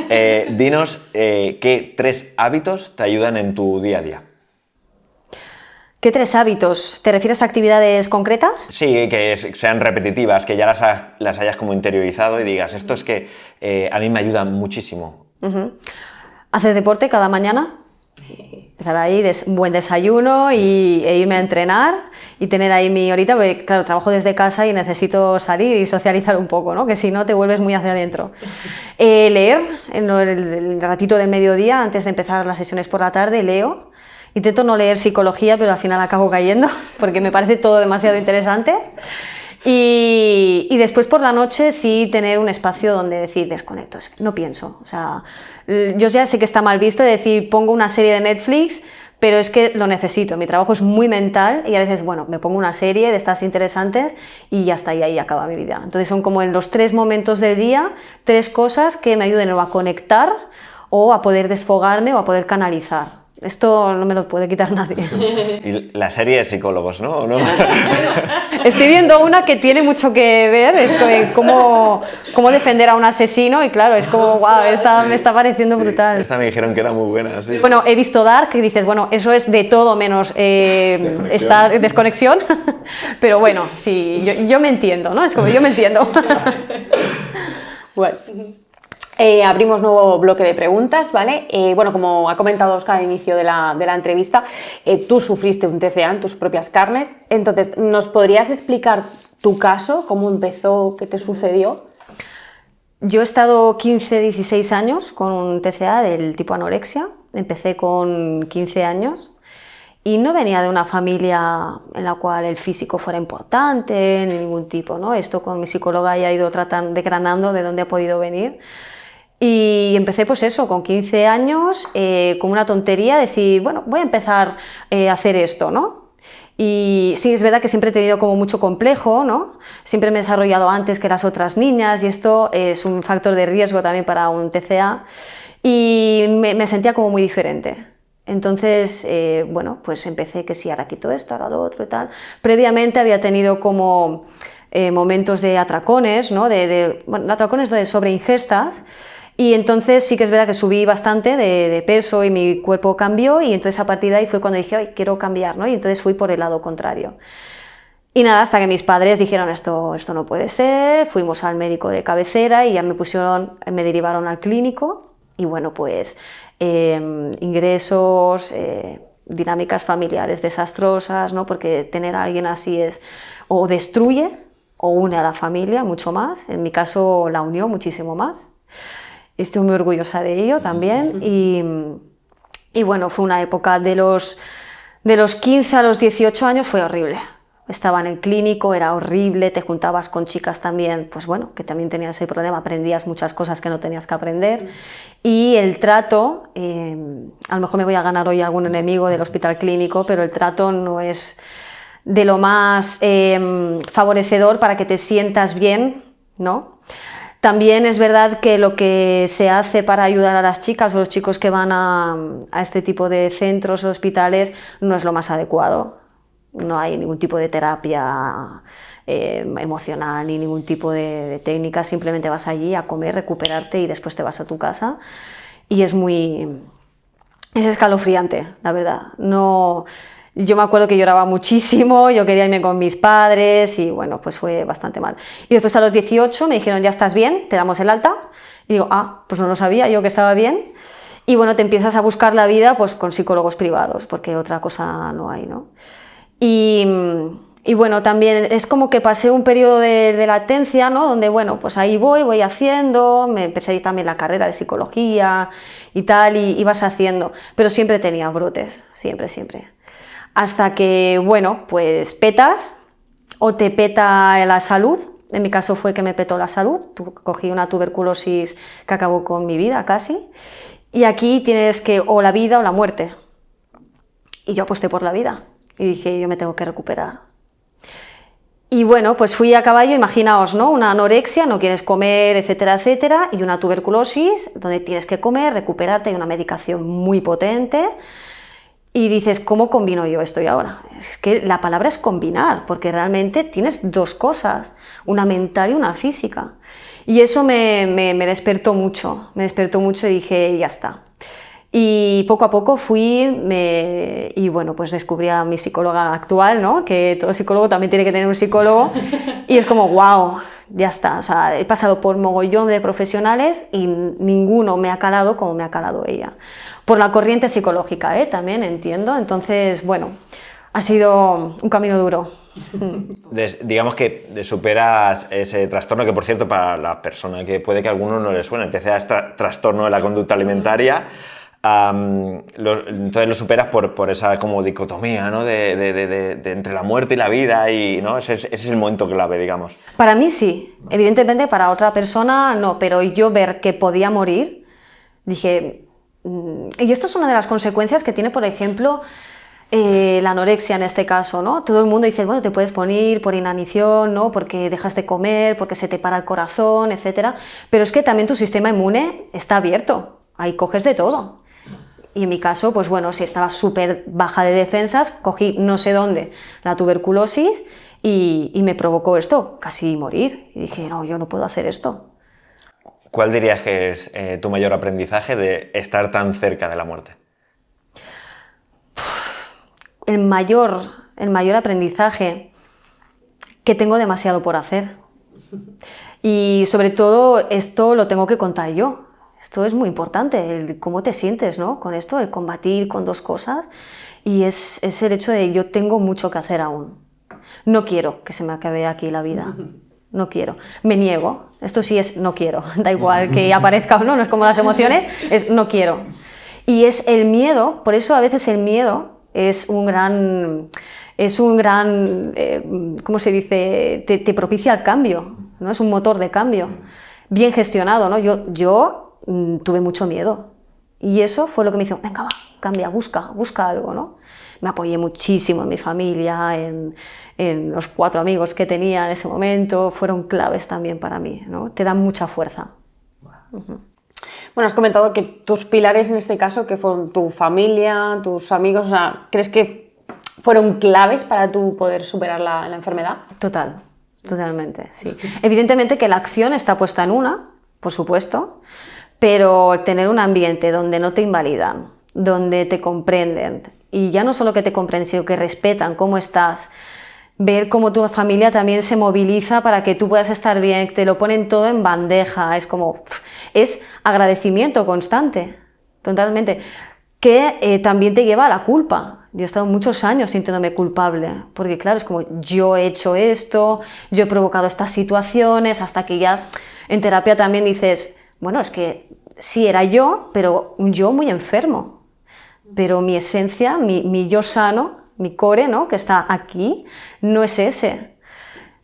Dinos qué 3 hábitos te ayudan en tu día a día. ¿Qué 3 hábitos? ¿Te refieres a actividades concretas? Sí, que sean repetitivas, que ya las hayas como interiorizado y digas, esto es que a mí me ayuda muchísimo. Hacer deporte cada mañana. Empezar ahí, un buen desayuno e irme a entrenar y tener ahí mi horita, porque claro, trabajo desde casa y necesito salir y socializar un poco, ¿no? Que si no te vuelves muy hacia adentro. Leer, el ratito de mediodía, antes de empezar las sesiones por la tarde, leo. Intento no leer psicología, pero al final acabo cayendo, porque me parece todo demasiado interesante. Y después por la noche sí tener un espacio donde decir desconecto, no pienso, o sea, yo ya sé que está mal visto decir pongo una serie de Netflix, pero es que lo necesito, mi trabajo es muy mental y a veces, bueno, me pongo una serie de estas interesantes y ya está, y ahí acaba mi vida. Entonces son como en los 3 momentos del día, 3 cosas que me ayuden o a conectar o a poder desfogarme o a poder canalizar. Esto no me lo puede quitar nadie. Y la serie de psicólogos, ¿no? ¿No? Estoy viendo una que tiene mucho que ver, esto de cómo defender a un asesino y claro, es como, wow, esta me está pareciendo brutal. Esta me dijeron que era muy buena, sí. Bueno, he visto Dark y dices, bueno, eso es de todo menos estar desconexión, pero bueno, sí, yo me entiendo, ¿no? Es como yo me entiendo. Bueno. Abrimos nuevo bloque de preguntas, ¿vale? Bueno, como ha comentado Óscar al inicio de la entrevista, tú sufriste un TCA en tus propias carnes. Entonces, ¿nos podrías explicar tu caso? ¿Cómo empezó? ¿Qué te sucedió? Yo he estado 15, 16 años con un TCA del tipo anorexia. Empecé con 15 años y no venía de una familia en la cual el físico fuera importante, ni ningún tipo, ¿no? Esto con mi psicóloga ya he ido desgranando de dónde ha podido venir. Y empecé pues eso, con 15 años, con una tontería, decir, bueno, voy a empezar a hacer esto, ¿no? Y sí, es verdad que siempre he tenido como mucho complejo, ¿no? Siempre me he desarrollado antes que las otras niñas y esto es un factor de riesgo también para un TCA y me sentía como muy diferente. Entonces, bueno, pues empecé que sí, ahora quito esto, ahora lo otro y tal. Previamente había tenido como momentos de atracones, ¿no? Bueno, atracones de sobreingestas. Y entonces sí que es verdad que subí bastante de peso y mi cuerpo cambió y entonces a partir de ahí fue cuando dije, ay, quiero cambiar, ¿no? Y entonces fui por el lado contrario. Y nada, hasta que mis padres dijeron, esto no puede ser, fuimos al médico de cabecera y ya me derivaron al clínico y bueno, pues ingresos, dinámicas familiares desastrosas, ¿no? Porque tener a alguien así es o destruye o une a la familia mucho más, en mi caso la unió muchísimo más. Estoy muy orgullosa de ello también y bueno, fue una época de los 15 a los 18 años fue horrible. Estaba en el clínico, era horrible, te juntabas con chicas también, pues bueno, que también tenías ese problema, aprendías muchas cosas que no tenías que aprender y el trato, a lo mejor me voy a ganar hoy algún enemigo del hospital clínico, pero el trato no es de lo más favorecedor para que te sientas bien, ¿no? También es verdad que lo que se hace para ayudar a las chicas o los chicos que van a este tipo de centros o hospitales no es lo más adecuado. No hay ningún tipo de terapia emocional ni ningún tipo de técnica, simplemente vas allí a comer, recuperarte y después te vas a tu casa. Y es escalofriante, la verdad. No, yo me acuerdo que lloraba muchísimo, yo quería irme con mis padres y bueno, pues fue bastante mal. Y después a los 18 me dijeron, ya estás bien, te damos el alta. Y digo, pues no lo sabía yo que estaba bien. Y bueno, te empiezas a buscar la vida pues con psicólogos privados, porque otra cosa no hay, ¿no? Y bueno, también es como que pasé un periodo de latencia, ¿no? Donde, bueno, pues ahí voy haciendo, me empecé también la carrera de psicología y tal, y vas haciendo, pero siempre tenía brotes, siempre. Hasta que, bueno, pues petas o te peta la salud. En mi caso fue que me petó la salud, cogí una tuberculosis que acabó con mi vida casi, y aquí tienes que o la vida o la muerte. Y yo aposté por la vida y dije, yo me tengo que recuperar. Y bueno, pues fui a caballo, imaginaos, ¿no? Una anorexia, no quieres comer, etcétera, etcétera, y una tuberculosis, donde tienes que comer, recuperarte, y una medicación muy potente. Y dices, ¿cómo combino yo esto y ahora? Es que la palabra es combinar, porque realmente tienes dos cosas, una mental y una física. Y eso me despertó mucho y dije, ya está. Y poco a poco y bueno, pues descubrí a mi psicóloga actual, ¿no? Que todo psicólogo también tiene que tener un psicólogo. Y es como, wow, ya está. O sea, he pasado por mogollón de profesionales y ninguno me ha calado como me ha calado ella. Por la corriente psicológica, también entiendo. Entonces, bueno, ha sido un camino duro. Digamos que superas ese trastorno, que por cierto, para la persona que puede que a alguno no le suene, TCA es trastorno de la conducta alimentaria. Entonces lo superas por esa como dicotomía, ¿no? de entre la muerte y la vida, y ¿no? Ese es el momento clave, digamos. Para mí sí, evidentemente para otra persona no, pero yo ver que podía morir, dije, y esto es una de las consecuencias que tiene, por ejemplo, la anorexia en este caso, ¿no? Todo el mundo dice, bueno, te puedes poner por inanición, ¿no? Porque dejas de comer, porque se te para el corazón, etcétera, pero es que también tu sistema inmune está abierto, ahí coges de todo. Y en mi caso, pues bueno, si estaba súper baja de defensas, cogí no sé dónde la tuberculosis y me provocó esto, casi morir. Y dije, no, yo no puedo hacer esto. ¿Cuál dirías que es tu mayor aprendizaje de estar tan cerca de la muerte? El mayor aprendizaje, que tengo demasiado por hacer. Y sobre todo esto lo tengo que contar yo. Esto es muy importante, el cómo te sientes, ¿no? Con esto, el combatir con dos cosas, y es el hecho de yo tengo mucho que hacer aún. No quiero que se me acabe aquí la vida, no quiero. Me niego, esto sí es no quiero, da igual que aparezca o no, no es como las emociones, es no quiero. Y es el miedo, por eso a veces el miedo es un gran ¿cómo se dice? Te propicia el cambio, ¿no? Es un motor de cambio, bien gestionado, ¿no? Yo tuve mucho miedo y eso fue lo que me hizo, venga, va, cambia, busca algo, ¿no? Me apoyé muchísimo en mi familia, en los 4 amigos que tenía en ese momento, fueron claves también para mí, ¿no? Te dan mucha fuerza. Bueno, has comentado que tus pilares en este caso, que fueron tu familia, tus amigos, o sea, ¿crees que fueron claves para tú poder superar la enfermedad? Totalmente, sí. Evidentemente que la acción está puesta en una, por supuesto, pero tener un ambiente donde no te invalidan, donde te comprenden, y ya no solo que te comprenden, sino que respetan cómo estás, ver cómo tu familia también se moviliza para que tú puedas estar bien, te lo ponen todo en bandeja, es como, es agradecimiento constante, totalmente, que también te lleva a la culpa. Yo he estado muchos años sintiéndome culpable, porque claro, es como, yo he hecho esto, yo he provocado estas situaciones, hasta que ya en terapia también dices, bueno, es que sí era yo, pero un yo muy enfermo, pero mi esencia, mi yo sano, mi core, ¿no? Que está aquí, no es ese.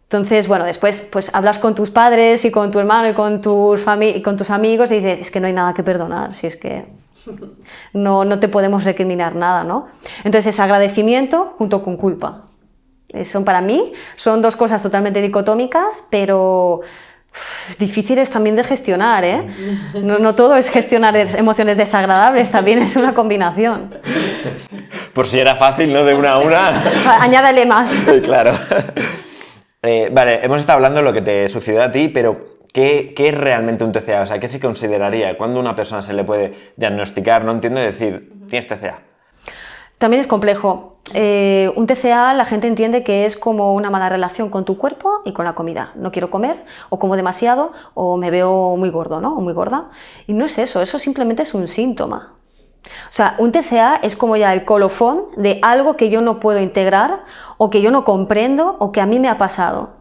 Entonces, bueno, después pues hablas con tus padres y con tu hermano y con tus amigos y dices, es que no hay nada que perdonar, si es que no te podemos recriminar nada, ¿no? Entonces, es agradecimiento junto con culpa. Para mí son dos cosas totalmente dicotómicas, pero Difíciles también de gestionar, ¿eh? No todo es gestionar emociones desagradables, también es una combinación. Por si era fácil, ¿no? De una a una. Añádale más. Claro. Vale, hemos estado hablando de lo que te sucedió a ti, pero ¿qué es realmente un TCA? O sea, ¿qué se consideraría? ¿Cuándo a una persona se le puede diagnosticar? No entiendo, decir, tienes TCA. También es complejo. Un TCA la gente entiende que es como una mala relación con tu cuerpo y con la comida. No quiero comer, o como demasiado, o me veo muy gordo, ¿no? O muy gorda. Y no es eso simplemente es un síntoma. O sea, un TCA es como ya el colofón de algo que yo no puedo integrar, o que yo no comprendo, o que a mí me ha pasado.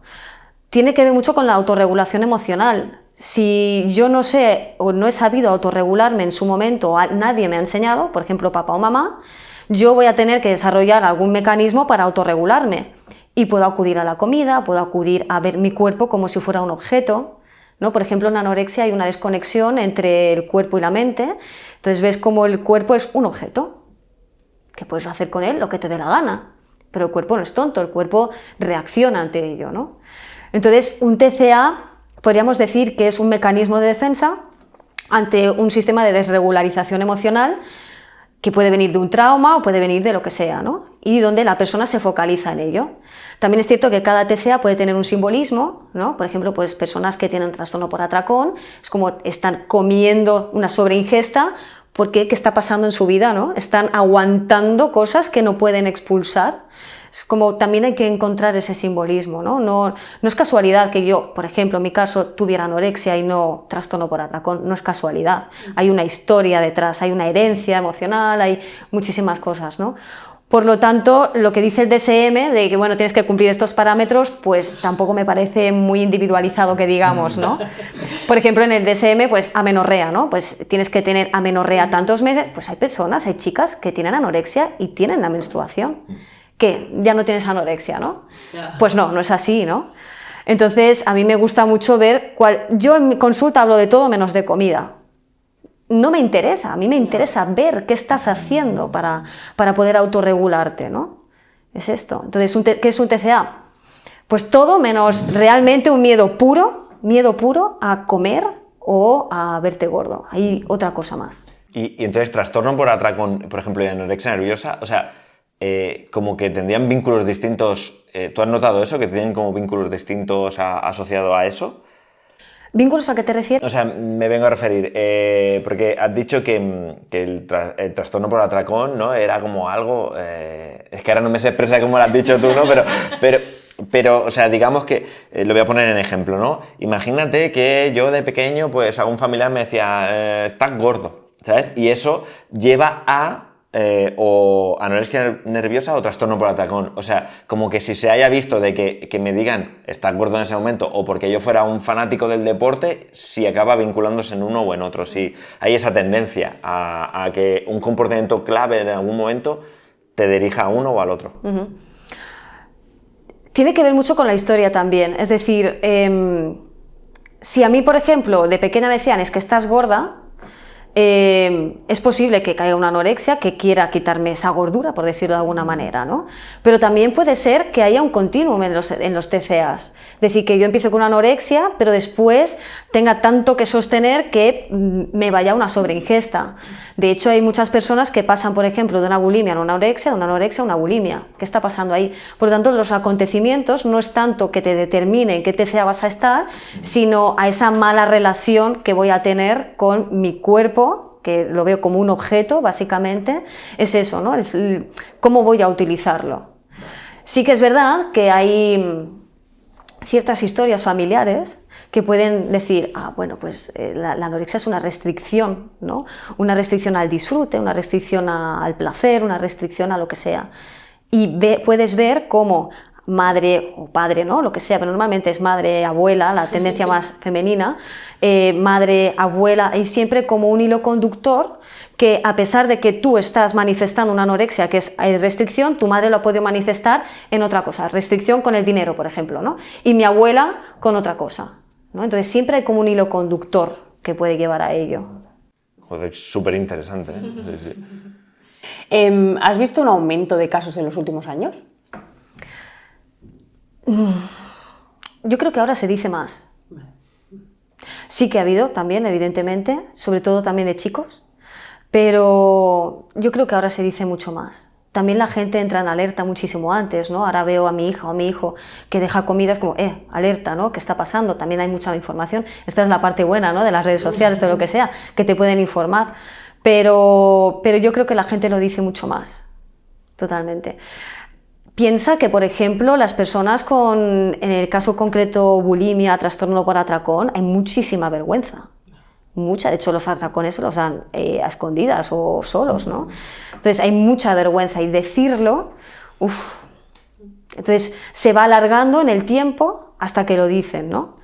Tiene que ver mucho con la autorregulación emocional. Si yo no sé o no he sabido autorregularme en su momento, o nadie me ha enseñado, por ejemplo, papá o mamá, yo voy a tener que desarrollar algún mecanismo para autorregularme. Y puedo acudir a la comida, puedo acudir a ver mi cuerpo como si fuera un objeto, ¿no? Por ejemplo, en la anorexia hay una desconexión entre el cuerpo y la mente. Entonces ves como el cuerpo es un objeto, que puedes hacer con él lo que te dé la gana. Pero el cuerpo no es tonto, el cuerpo reacciona ante ello, ¿no? Entonces, un TCA podríamos decir que es un mecanismo de defensa ante un sistema de desregularización emocional que puede venir de un trauma o puede venir de lo que sea, ¿no? Y donde la persona se focaliza en ello. También es cierto que cada TCA puede tener un simbolismo, ¿no? Por ejemplo, pues personas que tienen trastorno por atracón, es como están comiendo una sobreingesta porque ¿qué está pasando en su vida, ¿no? Están aguantando cosas que no pueden expulsar. Es como también hay que encontrar ese simbolismo, ¿no? No es casualidad que yo, por ejemplo, en mi caso, tuviera anorexia y no trastorno por atracón, no es casualidad. Hay una historia detrás, hay una herencia emocional, hay muchísimas cosas, ¿no? Por lo tanto, lo que dice el DSM de que, bueno, tienes que cumplir estos parámetros, pues tampoco me parece muy individualizado que digamos, ¿no? Por ejemplo, en el DSM, pues amenorrea, ¿no? Pues tienes que tener amenorrea tantos meses, pues hay personas, hay chicas que tienen anorexia y tienen la menstruación. ¿Qué? Ya no tienes anorexia, ¿no? Pues no es así, ¿no? Entonces, a mí me gusta mucho ver yo en mi consulta hablo de todo menos de comida. No me interesa, a mí me interesa ver qué estás haciendo para poder autorregularte, ¿no? Es esto. Entonces, ¿qué es un TCA? Pues todo menos realmente un miedo puro a comer o a verte gordo. Hay otra cosa más. Y entonces, trastorno por atracón, por ejemplo, y anorexia nerviosa, o sea, como que tendrían vínculos distintos. ¿Tú has notado eso? ¿Que tienen como vínculos distintos asociados a eso? ¿Vínculos a qué te refieres? O sea, me vengo a referir, porque has dicho que el trastorno por atracón, ¿no? Era como algo... es que ahora no me sé expresar como lo has dicho tú, ¿no? Pero o sea, digamos que... lo voy a poner en ejemplo, ¿no? Imagínate que yo de pequeño, pues algún familiar me decía, estás gordo, ¿sabes? Y eso lleva a... o anorexia nerviosa o trastorno por atracón. O sea, como que si se haya visto de que me digan estás gordo en ese momento o porque yo fuera un fanático del deporte, si acaba vinculándose en uno o en otro. Si hay esa tendencia a que un comportamiento clave en algún momento te dirija a uno o al otro. Uh-huh. Tiene que ver mucho con la historia también. Es decir, si a mí, por ejemplo, de pequeña me decían es que estás gorda, es posible que caiga una anorexia que quiera quitarme esa gordura, por decirlo de alguna manera, ¿no? Pero también puede ser que haya un continuum en los TCAs. Es decir, que yo empiece con una anorexia, pero después tenga tanto que sostener que me vaya a una sobreingesta. De hecho, hay muchas personas que pasan, por ejemplo, de una bulimia a una anorexia, de una anorexia a una bulimia. ¿Qué está pasando ahí? Por lo tanto, los acontecimientos no es tanto que te determinen qué TCA vas a estar, sino a esa mala relación que voy a tener con mi cuerpo, que lo veo como un objeto, básicamente, es eso, ¿no? Es cómo voy a utilizarlo. Sí que es verdad que hay ciertas historias familiares que pueden decir, bueno, pues la anorexia es una restricción, ¿no? Una restricción al disfrute, una restricción al placer, una restricción a lo que sea. Y puedes ver cómo madre o padre, ¿no? Lo que sea, pero normalmente es madre, abuela, la tendencia más femenina, madre, abuela, y siempre como un hilo conductor que a pesar de que tú estás manifestando una anorexia que es restricción, tu madre lo puede manifestar en otra cosa, restricción con el dinero, por ejemplo, ¿no? Y mi abuela con otra cosa, ¿no? Entonces siempre hay como un hilo conductor que puede llevar a ello. Joder, súper interesante, ¿eh? Sí, sí. ¿Has visto un aumento de casos en los últimos años? Yo creo que ahora se dice más. Sí que ha habido también, evidentemente, sobre todo también de chicos, pero yo creo que ahora se dice mucho más. También la gente entra en alerta muchísimo antes, ¿no? Ahora veo a mi hija o a mi hijo que deja comidas como, alerta, ¿no? ¿Qué está pasando? También hay mucha información. Esta es la parte buena, ¿no? De las redes sociales, de lo que sea, que te pueden informar. Pero yo creo que la gente lo dice mucho más, totalmente. Piensa que, por ejemplo, las personas en el caso concreto bulimia, trastorno por atracón, hay muchísima vergüenza. Mucha, de hecho los atracones se los dan a escondidas o solos, ¿no? Entonces hay mucha vergüenza y decirlo, entonces se va alargando en el tiempo hasta que lo dicen, ¿no?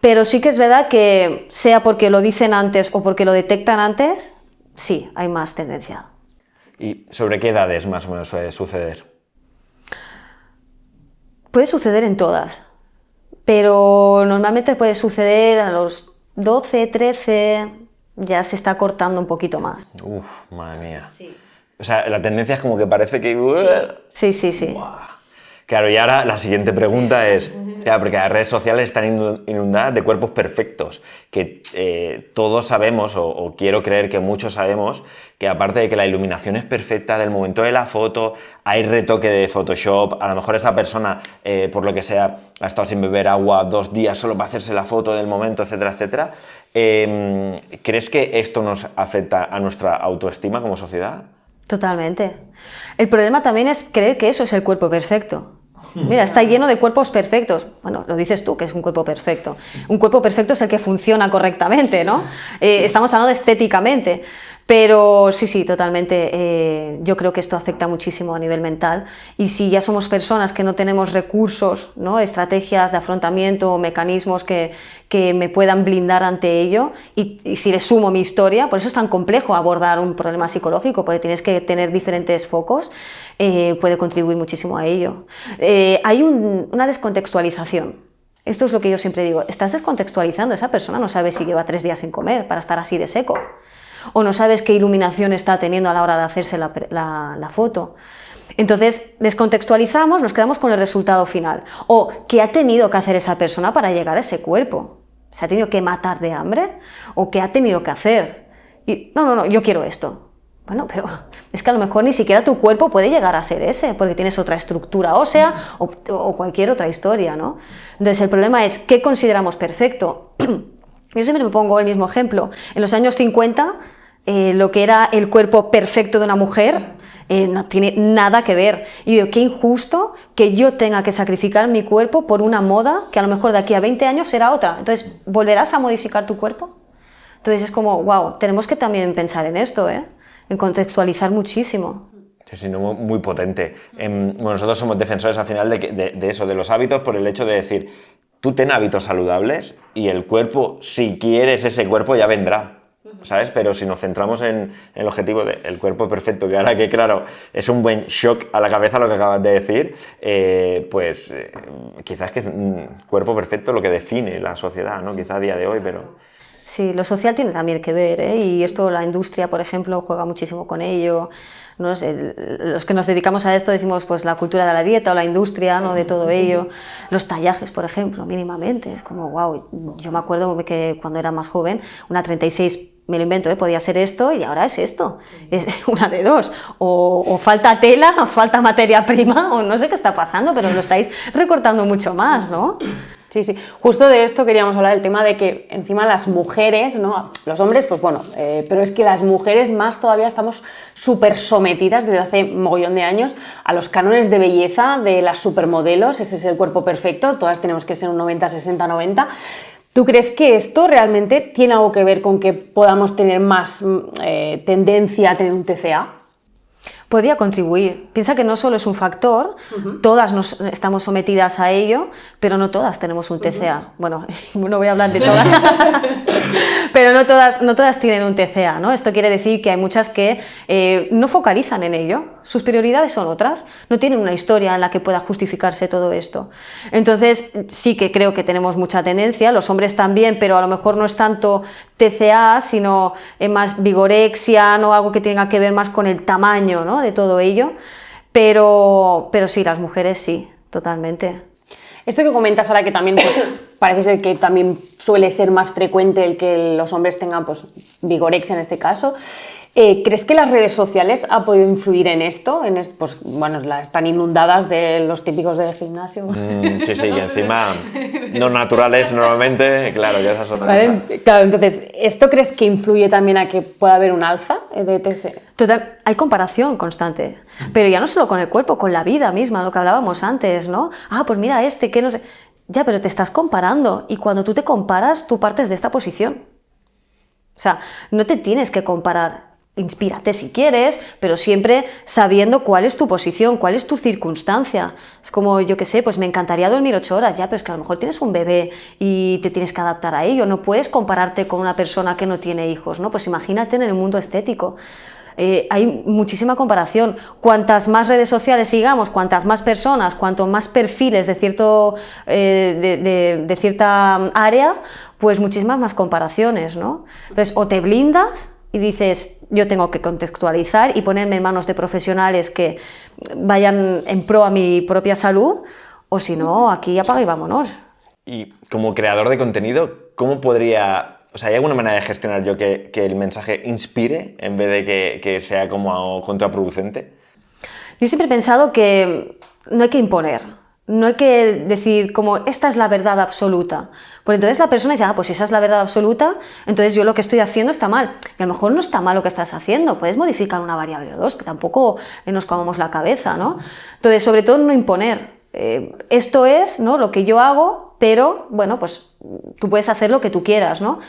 Pero sí que es verdad que sea porque lo dicen antes o porque lo detectan antes, sí, hay más tendencia. ¿Y sobre qué edades más o menos suele suceder? Puede suceder en todas, pero normalmente puede suceder a los 12, 13, ya se está cortando un poquito más. Uf, madre mía. Sí. O sea, la tendencia es como que parece que... Sí, sí, sí. Buah. Claro, y ahora la siguiente pregunta es, claro, porque las redes sociales están inundadas de cuerpos perfectos, que todos sabemos, o quiero creer que muchos sabemos, que aparte de que la iluminación es perfecta del momento de la foto, hay retoque de Photoshop, a lo mejor esa persona, por lo que sea, ha estado sin beber agua 2 días solo para hacerse la foto del momento, etcétera, etcétera. ¿Crees que esto nos afecta a nuestra autoestima como sociedad? Totalmente. El problema también es creer que eso es el cuerpo perfecto. Mira, está lleno de cuerpos perfectos. Bueno, lo dices tú, que es un cuerpo perfecto. Un cuerpo perfecto es el que funciona correctamente, ¿no? Estamos hablando de estéticamente. Pero sí, totalmente. Yo creo que esto afecta muchísimo a nivel mental. Y si ya somos personas que no tenemos recursos, ¿no? Estrategias de afrontamiento, mecanismos que me puedan blindar ante ello, y si le sumo mi historia, por eso es tan complejo abordar un problema psicológico, porque tienes que tener diferentes focos, puede contribuir muchísimo a ello. Hay una descontextualización. Esto es lo que yo siempre digo. Estás descontextualizando. Esa persona no sabe si lleva 3 días sin comer para estar así de seco. O no sabes qué iluminación está teniendo a la hora de hacerse la foto. Entonces, descontextualizamos, nos quedamos con el resultado final. O, ¿qué ha tenido que hacer esa persona para llegar a ese cuerpo? ¿Se ha tenido que matar de hambre? ¿O qué ha tenido que hacer? Y, no, yo quiero esto. Bueno, pero es que a lo mejor ni siquiera tu cuerpo puede llegar a ser ese, porque tienes otra estructura ósea o cualquier otra historia, ¿no? Entonces, el problema es, ¿qué consideramos perfecto? Yo siempre me pongo el mismo ejemplo. En los años 50... lo que era el cuerpo perfecto de una mujer no tiene nada que ver. Y digo, qué injusto que yo tenga que sacrificar mi cuerpo por una moda que a lo mejor de aquí a 20 años será otra. Entonces, ¿volverás a modificar tu cuerpo? Entonces es como, wow, tenemos que también pensar en esto, en contextualizar muchísimo. Sí, no, muy potente. Bueno, nosotros somos defensores al final de eso, de los hábitos, por el hecho de decir, tú ten hábitos saludables y el cuerpo, si quieres ese cuerpo, ya vendrá. ¿Sabes? Pero si nos centramos en el objetivo del cuerpo perfecto, que ahora que claro, es un buen shock a la cabeza lo que acabas de decir, pues quizás que es un cuerpo perfecto lo que define la sociedad, ¿no? Quizá a día de hoy, pero... Sí, lo social tiene también que ver, y esto la industria, por ejemplo, juega muchísimo con ello. ¿No? Los que nos dedicamos a esto decimos pues la cultura de la dieta o la industria, ¿no? De todo ello. Los tallajes, por ejemplo, mínimamente. Es como, wow, yo me acuerdo que cuando era más joven, una 36, me lo invento, podía ser esto y ahora es esto. Es una de dos. O falta tela, o falta materia prima, o no sé qué está pasando, pero lo estáis recortando mucho más, ¿no? Sí, justo de esto queríamos hablar, el tema de que encima las mujeres, ¿no? Los hombres, pues bueno, pero es que las mujeres más todavía estamos súper sometidas desde hace mogollón de años a los cánones de belleza de las supermodelos. Ese es el cuerpo perfecto, todas tenemos que ser un 90, 60, 90. ¿Tú crees que esto realmente tiene algo que ver con que podamos tener más tendencia a tener un TCA? Podría contribuir. Piensa que no solo es un factor, todas estamos sometidas a ello, pero no todas tenemos un TCA. Bueno, no voy a hablar de todas, pero no todas tienen un TCA, ¿no? Esto quiere decir que hay muchas que no focalizan en ello, sus prioridades son otras, no tienen una historia en la que pueda justificarse todo esto. Entonces, sí que creo que tenemos mucha tendencia, los hombres también, pero a lo mejor no es tanto TCA, sino más vigorexia, ¿no? Algo que tenga que ver más con el tamaño, ¿no? De todo ello, pero sí, las mujeres sí, totalmente. Esto que comentas ahora que también pues, parece ser que también suele ser más frecuente el que los hombres tengan pues, vigorexia en este caso. ¿Crees que las redes sociales han podido influir en esto? Pues, bueno, están inundadas de los típicos del gimnasio. Sí, sí, y encima no naturales normalmente, claro, ya esas son ¿Vale? Claro, entonces, ¿esto crees que influye también a que pueda haber un alza de TC? Total, hay comparación constante, pero ya no solo con el cuerpo, con la vida misma, lo que hablábamos antes, ¿no? Ah, pues mira que no sé... Ya, pero te estás comparando y cuando tú te comparas, tú partes de esta posición. O sea, no te tienes que comparar. Inspírate si quieres, pero siempre sabiendo cuál es tu posición, cuál es tu circunstancia. Es como, yo qué sé, pues me encantaría dormir 8 horas, ya, pero es que a lo mejor tienes un bebé y te tienes que adaptar a ello. No puedes compararte con una persona que no tiene hijos, ¿no? Pues imagínate en el mundo estético. Hay muchísima comparación. Cuantas más redes sociales sigamos, cuantas más personas, cuanto más perfiles de cierta área, pues muchísimas más comparaciones, ¿no? Entonces, o te blindas y dices, yo tengo que contextualizar y ponerme en manos de profesionales que vayan en pro a mi propia salud, o si no, aquí apaga y vámonos. Y como creador de contenido, ¿cómo podría... O sea, ¿hay alguna manera de gestionar yo que el mensaje inspire en vez de que sea como contraproducente? Yo siempre he pensado que no hay que imponer. No hay que decir como esta es la verdad absoluta, porque entonces la persona dice, ah, pues si esa es la verdad absoluta, entonces yo lo que estoy haciendo está mal. Y a lo mejor no está mal lo que estás haciendo, puedes modificar una variable o dos, que tampoco nos comamos la cabeza, ¿no? Entonces, sobre todo no imponer. Esto es, ¿no?, lo que yo hago, pero bueno, pues tú puedes hacer lo que tú quieras, ¿no?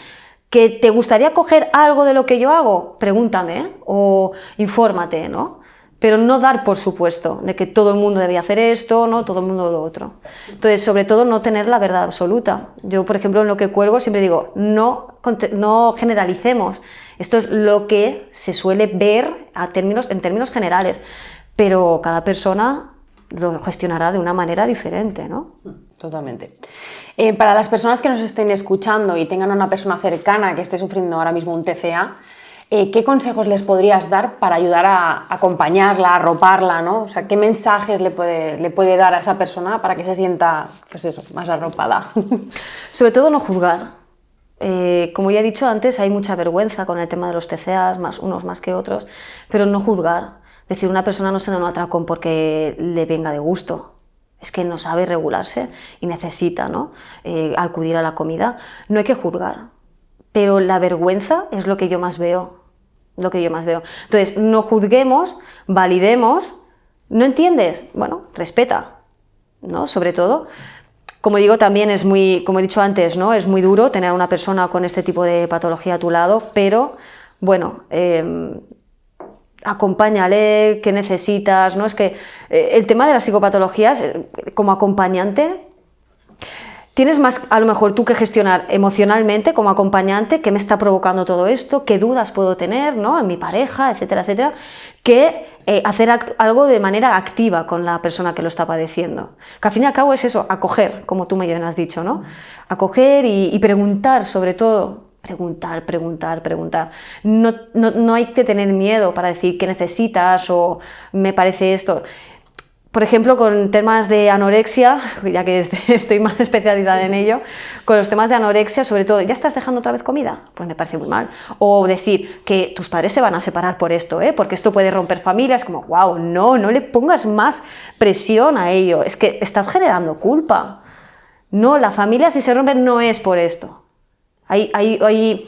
¿Que te gustaría coger algo de lo que yo hago? Pregúntame o infórmate, ¿no? Pero no dar por supuesto de que todo el mundo debe hacer esto, no todo el mundo lo otro. Entonces, sobre todo, no tener la verdad absoluta. Yo, por ejemplo, en lo que cuelgo siempre digo, no generalicemos. Esto es lo que se suele ver en términos generales, pero cada persona lo gestionará de una manera diferente, ¿no? Totalmente. Para las personas que nos estén escuchando y tengan una persona cercana que esté sufriendo ahora mismo un TCA, ¿qué consejos les podrías dar para ayudar a acompañarla, a arroparla, ¿no? O sea, ¿qué mensajes le puede dar a esa persona para que se sienta, pues eso, más arropada? Sobre todo no juzgar. Como ya he dicho antes, hay mucha vergüenza con el tema de los TCAs, unos más que otros, pero no juzgar. Es decir, una persona no se da un atracón porque le venga de gusto. Es que no sabe regularse y necesita, ¿no?, acudir a la comida. No hay que juzgar. Pero la vergüenza es lo que yo más veo, Entonces, no juzguemos, validemos. ¿No entiendes? Bueno, respeta, ¿no? Sobre todo, como digo, también es muy, como he dicho antes, ¿no?, es muy duro tener a una persona con este tipo de patología a tu lado, pero, bueno, acompáñale, ¿qué necesitas? ¿No? Es que el tema de las psicopatologías, como acompañante, tienes más, a lo mejor, tú que gestionar emocionalmente como acompañante, qué me está provocando todo esto, qué dudas puedo tener, ¿no?, en mi pareja, etcétera, etcétera, que hacer algo de manera activa con la persona que lo está padeciendo. Que al fin y al cabo es eso, acoger, como tú me has dicho, ¿no? Acoger y preguntar, sobre todo. Preguntar. No hay que tener miedo para decir qué necesitas o me parece esto. Por ejemplo, con temas de anorexia, ya que estoy más especializada en ello, con los temas de anorexia, sobre todo, ¿ya estás dejando otra vez comida? Pues me parece muy mal. O decir que tus padres se van a separar por esto, porque esto puede romper familias, como, wow, no le pongas más presión a ello, es que estás generando culpa. No, la familia si se rompe no es por esto. Hay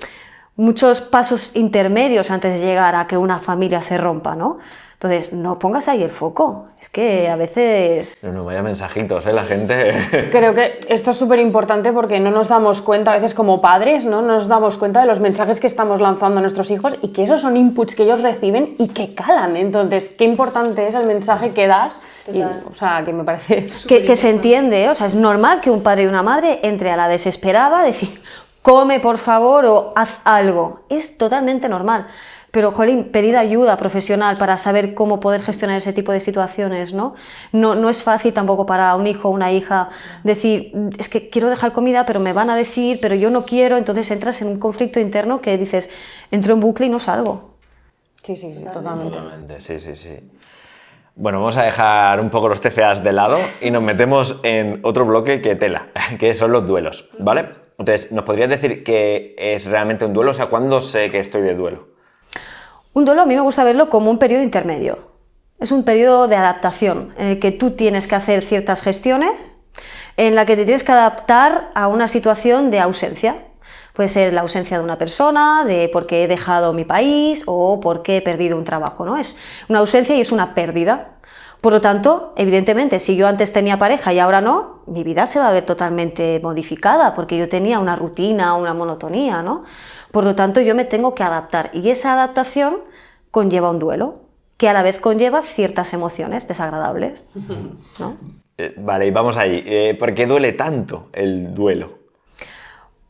muchos pasos intermedios antes de llegar a que una familia se rompa, ¿no? Entonces, no pongas ahí el foco, es que a veces... No, vaya mensajitos, la gente... Creo que esto es súper importante porque no nos damos cuenta, a veces como padres, ¿no? No nos damos cuenta de los mensajes que estamos lanzando a nuestros hijos y que esos son inputs que ellos reciben y que calan. Entonces, qué importante es el mensaje que das. Y, o sea, que me parece... Que se entiende, o sea, es normal que un padre y una madre entre a la desesperada, decir, come por favor o haz algo. Es totalmente normal. Pero, jolín, pedir ayuda profesional para saber cómo poder gestionar ese tipo de situaciones, ¿no? No es fácil tampoco para un hijo o una hija decir, es que quiero dejar comida, pero me van a decir, pero yo no quiero, entonces entras en un conflicto interno que dices, entro en bucle y no salgo. Sí, totalmente. Sí. Bueno, vamos a dejar un poco los TCAs de lado y nos metemos en otro bloque que tela, que son los duelos, ¿vale? Entonces, ¿nos podrías decir qué es realmente un duelo? O sea, ¿cuándo sé que estoy de duelo? Un duelo a mí me gusta verlo como un periodo intermedio. Es un periodo de adaptación en el que tú tienes que hacer ciertas gestiones, en la que te tienes que adaptar a una situación de ausencia. Puede ser la ausencia de una persona, de porque he dejado mi país o porque he perdido un trabajo, ¿no? Es una ausencia y es una pérdida. Por lo tanto, evidentemente, si yo antes tenía pareja y ahora no, mi vida se va a ver totalmente modificada porque yo tenía una rutina, una monotonía, ¿no? Por lo tanto, yo me tengo que adaptar y esa adaptación conlleva un duelo, que a la vez conlleva ciertas emociones desagradables, ¿no? Vale, y vamos ahí. ¿Por qué duele tanto el duelo?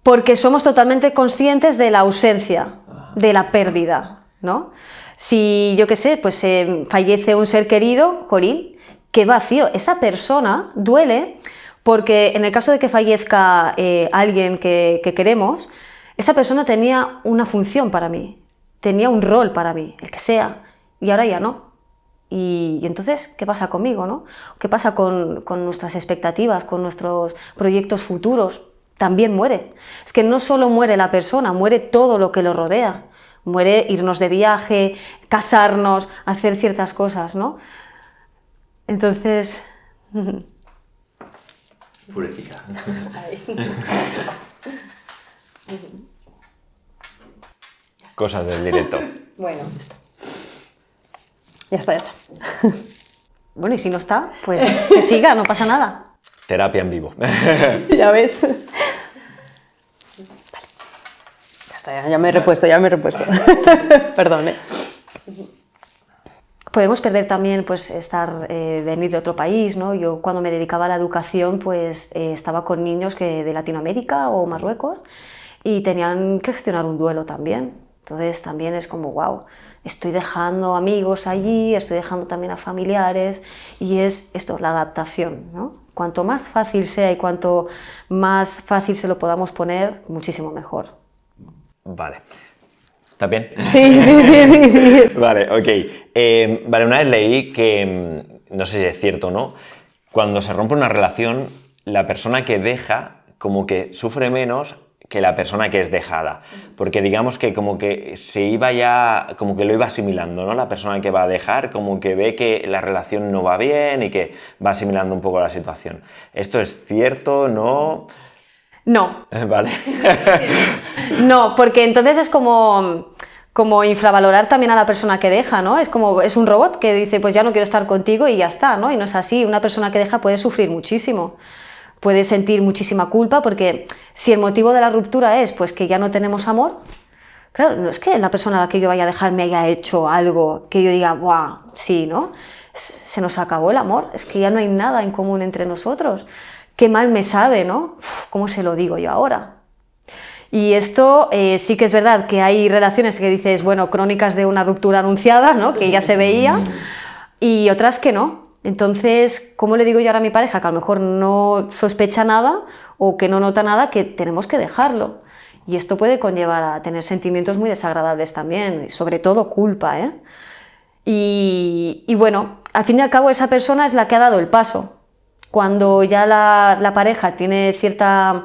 Porque somos totalmente conscientes de la ausencia, de la pérdida, ¿no? Si, yo qué sé, pues fallece un ser querido, jolín, qué vacío. Esa persona duele porque en el caso de que fallezca alguien que queremos, esa persona tenía una función para mí, tenía un rol para mí, el que sea, y ahora ya no. Y entonces, ¿qué pasa conmigo, no? ¿Qué pasa con nuestras expectativas, con nuestros proyectos futuros? También muere. Es que no solo muere la persona, muere todo lo que lo rodea. Muere irnos de viaje, casarnos, hacer ciertas cosas, ¿no? Entonces... Purecita. Cosas del directo. Bueno, ya está. Bueno, y si no está, pues que siga, no pasa nada. Terapia en vivo. Ya ves. Vale. Ya está, ya me he repuesto. Perdón, Podemos perder también, pues, venir de otro país, ¿no? Yo cuando me dedicaba a la educación, pues, estaba con niños de Latinoamérica o Marruecos y tenían que gestionar un duelo también. Entonces también es como, wow, estoy dejando amigos allí, estoy dejando también a familiares y es esto, la adaptación, ¿no? Cuanto más fácil sea y cuanto más fácil se lo podamos poner, muchísimo mejor. Vale. ¿Estás bien? Sí. Vale, ok. Vale, una vez leí que, no sé si es cierto o no, cuando se rompe una relación, la persona que deja como que sufre menos que la persona que es dejada, porque digamos que como que se iba ya, como que lo iba asimilando, ¿no? La persona que va a dejar como que ve que la relación no va bien y que va asimilando un poco la situación. ¿Esto es cierto? ¿No? No. Vale. No, porque entonces es como infravalorar también a la persona que deja, ¿no? Es un robot que dice, pues ya no quiero estar contigo y ya está, ¿no? Y no es así. Una persona que deja puede sufrir muchísimo. Puede sentir muchísima culpa porque si el motivo de la ruptura es pues que ya no tenemos amor, claro, no es que la persona a la que yo vaya a dejar me haya hecho algo que yo diga, ¡buah! Sí, ¿no? Se nos acabó el amor, es que ya no hay nada en común entre nosotros. Qué mal me sabe, ¿no? ¿Cómo se lo digo yo ahora? Y esto sí que es verdad que hay relaciones que dices, bueno, crónicas de una ruptura anunciada, ¿no? Que ya se veía, y otras que no. Entonces, ¿cómo le digo yo ahora a mi pareja que a lo mejor no sospecha nada o que no nota nada, que tenemos que dejarlo? Y esto puede conllevar a tener sentimientos muy desagradables también, sobre todo culpa, ¿eh? Y bueno, al fin y al cabo esa persona es la que ha dado el paso. Cuando ya la pareja tiene cierta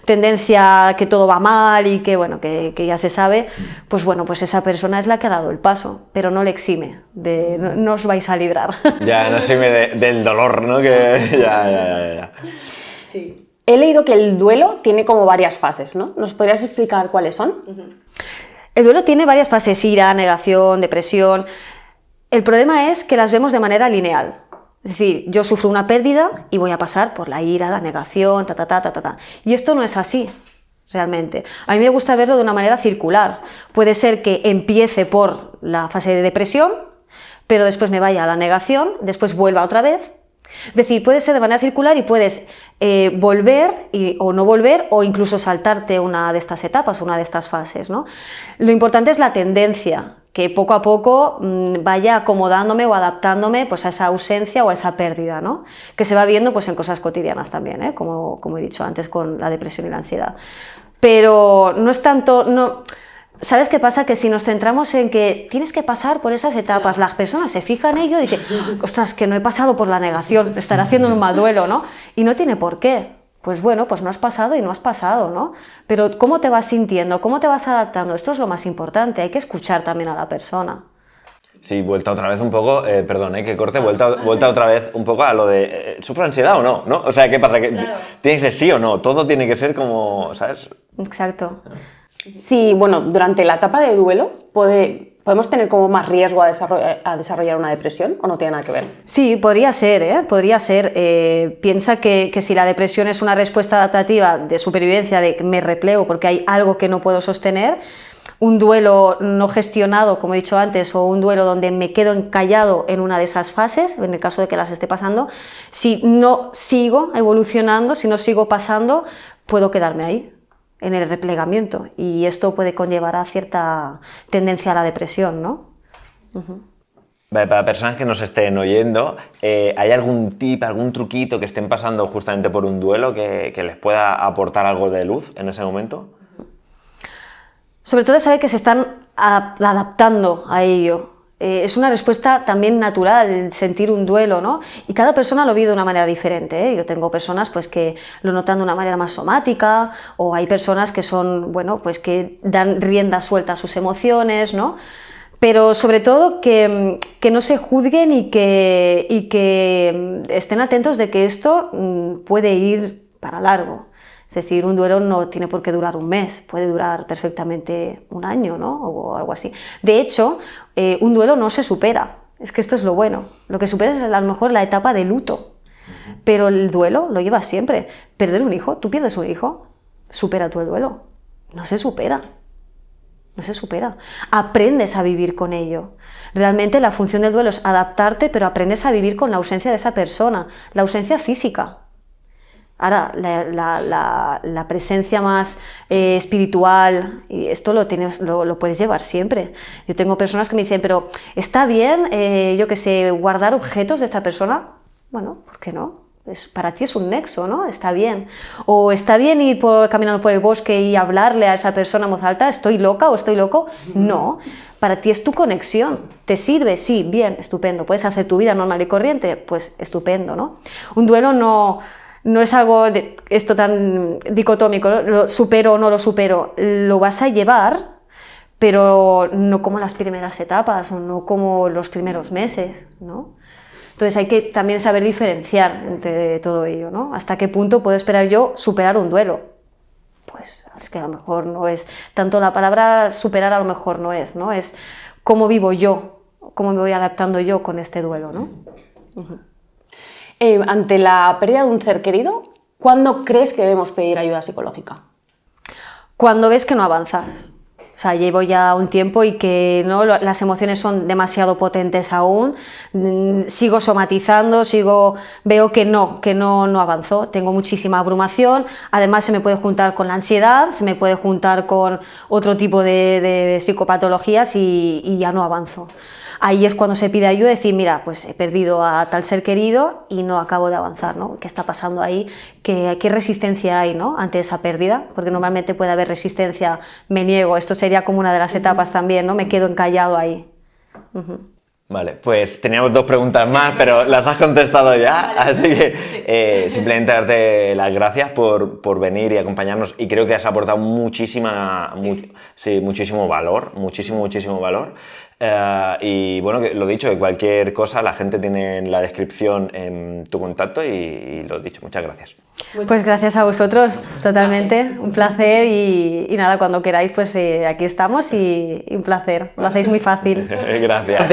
tendencia a que todo va mal y que, bueno, que ya se sabe, pues bueno, pues esa persona es la que ha dado el paso, pero no le exime, no os vais a librar. Ya, no exime del dolor, ¿no? Que ya. Sí. He leído que el duelo tiene como varias fases, ¿no? ¿Nos podrías explicar cuáles son? El duelo tiene varias fases, ira, negación, depresión. El problema es que las vemos de manera lineal. Es decir, yo sufro una pérdida y voy a pasar por la ira, la negación, Y esto no es así, realmente. A mí me gusta verlo de una manera circular. Puede ser que empiece por la fase de depresión, pero después me vaya a la negación, después vuelva otra vez. Es decir, puede ser de manera circular y puedes volver o no volver o incluso saltarte una de estas etapas, una de estas fases, ¿no? Lo importante es la tendencia, que poco a poco vaya acomodándome o adaptándome pues, a esa ausencia o a esa pérdida, ¿no? Que se va viendo pues, en cosas cotidianas también, ¿eh? Como he dicho antes con la depresión y la ansiedad. Pero no es tanto... ¿Sabes qué pasa? Que si nos centramos en que tienes que pasar por esas etapas, las personas se fijan en ello y dicen, ostras, que no he pasado por la negación, estaré haciendo un mal duelo, ¿no? Y no tiene por qué. Pues bueno, pues no has pasado y no has pasado, ¿no? Pero ¿cómo te vas sintiendo? ¿Cómo te vas adaptando? Esto es lo más importante, hay que escuchar también a la persona. Sí, vuelta otra vez un poco, perdón, que corte, vuelta otra vez un poco a lo de, ¿sufro ansiedad o no? ¿No? O sea, ¿qué pasa? ¿Que tiene que ser sí o no? Todo tiene que ser como, ¿sabes? Exacto. Sí, bueno, durante la etapa de duelo podemos tener como más riesgo a desarrollar una depresión, ¿o no tiene nada que ver? Sí, podría ser, ¿eh? Podría ser. Piensa que si la depresión es una respuesta adaptativa de supervivencia, de me replego porque hay algo que no puedo sostener, un duelo no gestionado, como he dicho antes, o un duelo donde me quedo encallado en una de esas fases, en el caso de que las esté pasando, si no sigo evolucionando, si no sigo pasando, puedo quedarme ahí, en el replegamiento, y esto puede conllevar a cierta tendencia a la depresión, ¿no? Vale, para personas que nos estén oyendo, ¿hay algún tip, algún truquito que estén pasando justamente por un duelo que les pueda aportar algo de luz en ese momento? Sobre todo saber que se están adaptando a ello. Es una respuesta también natural el sentir un duelo, ¿no? Y cada persona lo vive de una manera diferente, ¿eh? Yo tengo personas pues, que lo notan de una manera más somática, o hay personas que son, bueno, pues que dan rienda suelta a sus emociones, ¿no? Pero sobre todo que no se juzguen y que estén atentos de que esto puede ir para largo. Es decir, un duelo no tiene por qué durar un mes, puede durar perfectamente un año, ¿no? O algo así. De hecho, un duelo no se supera, es que esto es lo bueno. Lo que superas es a lo mejor la etapa de luto, pero el duelo lo llevas siempre. Perder un hijo, tú pierdes un hijo, supera tú el duelo. No se supera. No se supera. Aprendes a vivir con ello. Realmente la función del duelo es adaptarte, pero aprendes a vivir con la ausencia de esa persona, la ausencia física. Ahora, la presencia más espiritual, y esto lo puedes llevar siempre. Yo tengo personas que me dicen, pero ¿está bien, yo qué sé, guardar objetos de esta persona? Bueno, ¿por qué no? Para ti es un nexo, ¿no? Está bien. O está bien ir caminando por el bosque y hablarle a esa persona en voz alta, ¿estoy loca o estoy loco? No, para ti es tu conexión. ¿Te sirve? Sí, bien, estupendo. ¿Puedes hacer tu vida normal y corriente? Pues estupendo, ¿no? Un duelo no es algo esto tan dicotómico, ¿no? Lo supero o no lo supero, lo vas a llevar, pero no como las primeras etapas o no como los primeros meses, ¿no? Entonces hay que también saber diferenciar entre todo ello, ¿no? ¿Hasta qué punto puedo esperar yo superar un duelo? Pues es que a lo mejor no es, tanto la palabra superar a lo mejor no es, ¿no? Es cómo vivo yo, cómo me voy adaptando yo con este duelo, ¿no? Ante la pérdida de un ser querido, ¿cuándo crees que debemos pedir ayuda psicológica? Cuando ves que no avanzas. O sea, llevo ya un tiempo y que ¿no? Las emociones son demasiado potentes aún, sigo somatizando, veo que no avanzo, tengo muchísima abrumación, además se me puede juntar con la ansiedad, se me puede juntar con otro tipo de psicopatologías y ya no avanzo. Ahí es cuando se pide ayuda, decir, mira, pues he perdido a tal ser querido y no acabo de avanzar, ¿no? ¿Qué está pasando ahí? ¿Qué resistencia hay, ¿no? ante esa pérdida? Porque normalmente puede haber resistencia, me niego, esto sería como una de las etapas también, ¿no? Me quedo encallado ahí. Vale, pues teníamos dos preguntas más, pero las has contestado ya, así que simplemente darte las gracias por venir y acompañarnos, y creo que has aportado muchísimo valor, muchísimo valor. Y bueno, que lo dicho, que cualquier cosa la gente tiene en la descripción en tu contacto y lo dicho, muchas gracias. Pues gracias a vosotros, totalmente, un placer y nada, cuando queráis pues aquí estamos y un placer, lo hacéis muy fácil. Gracias.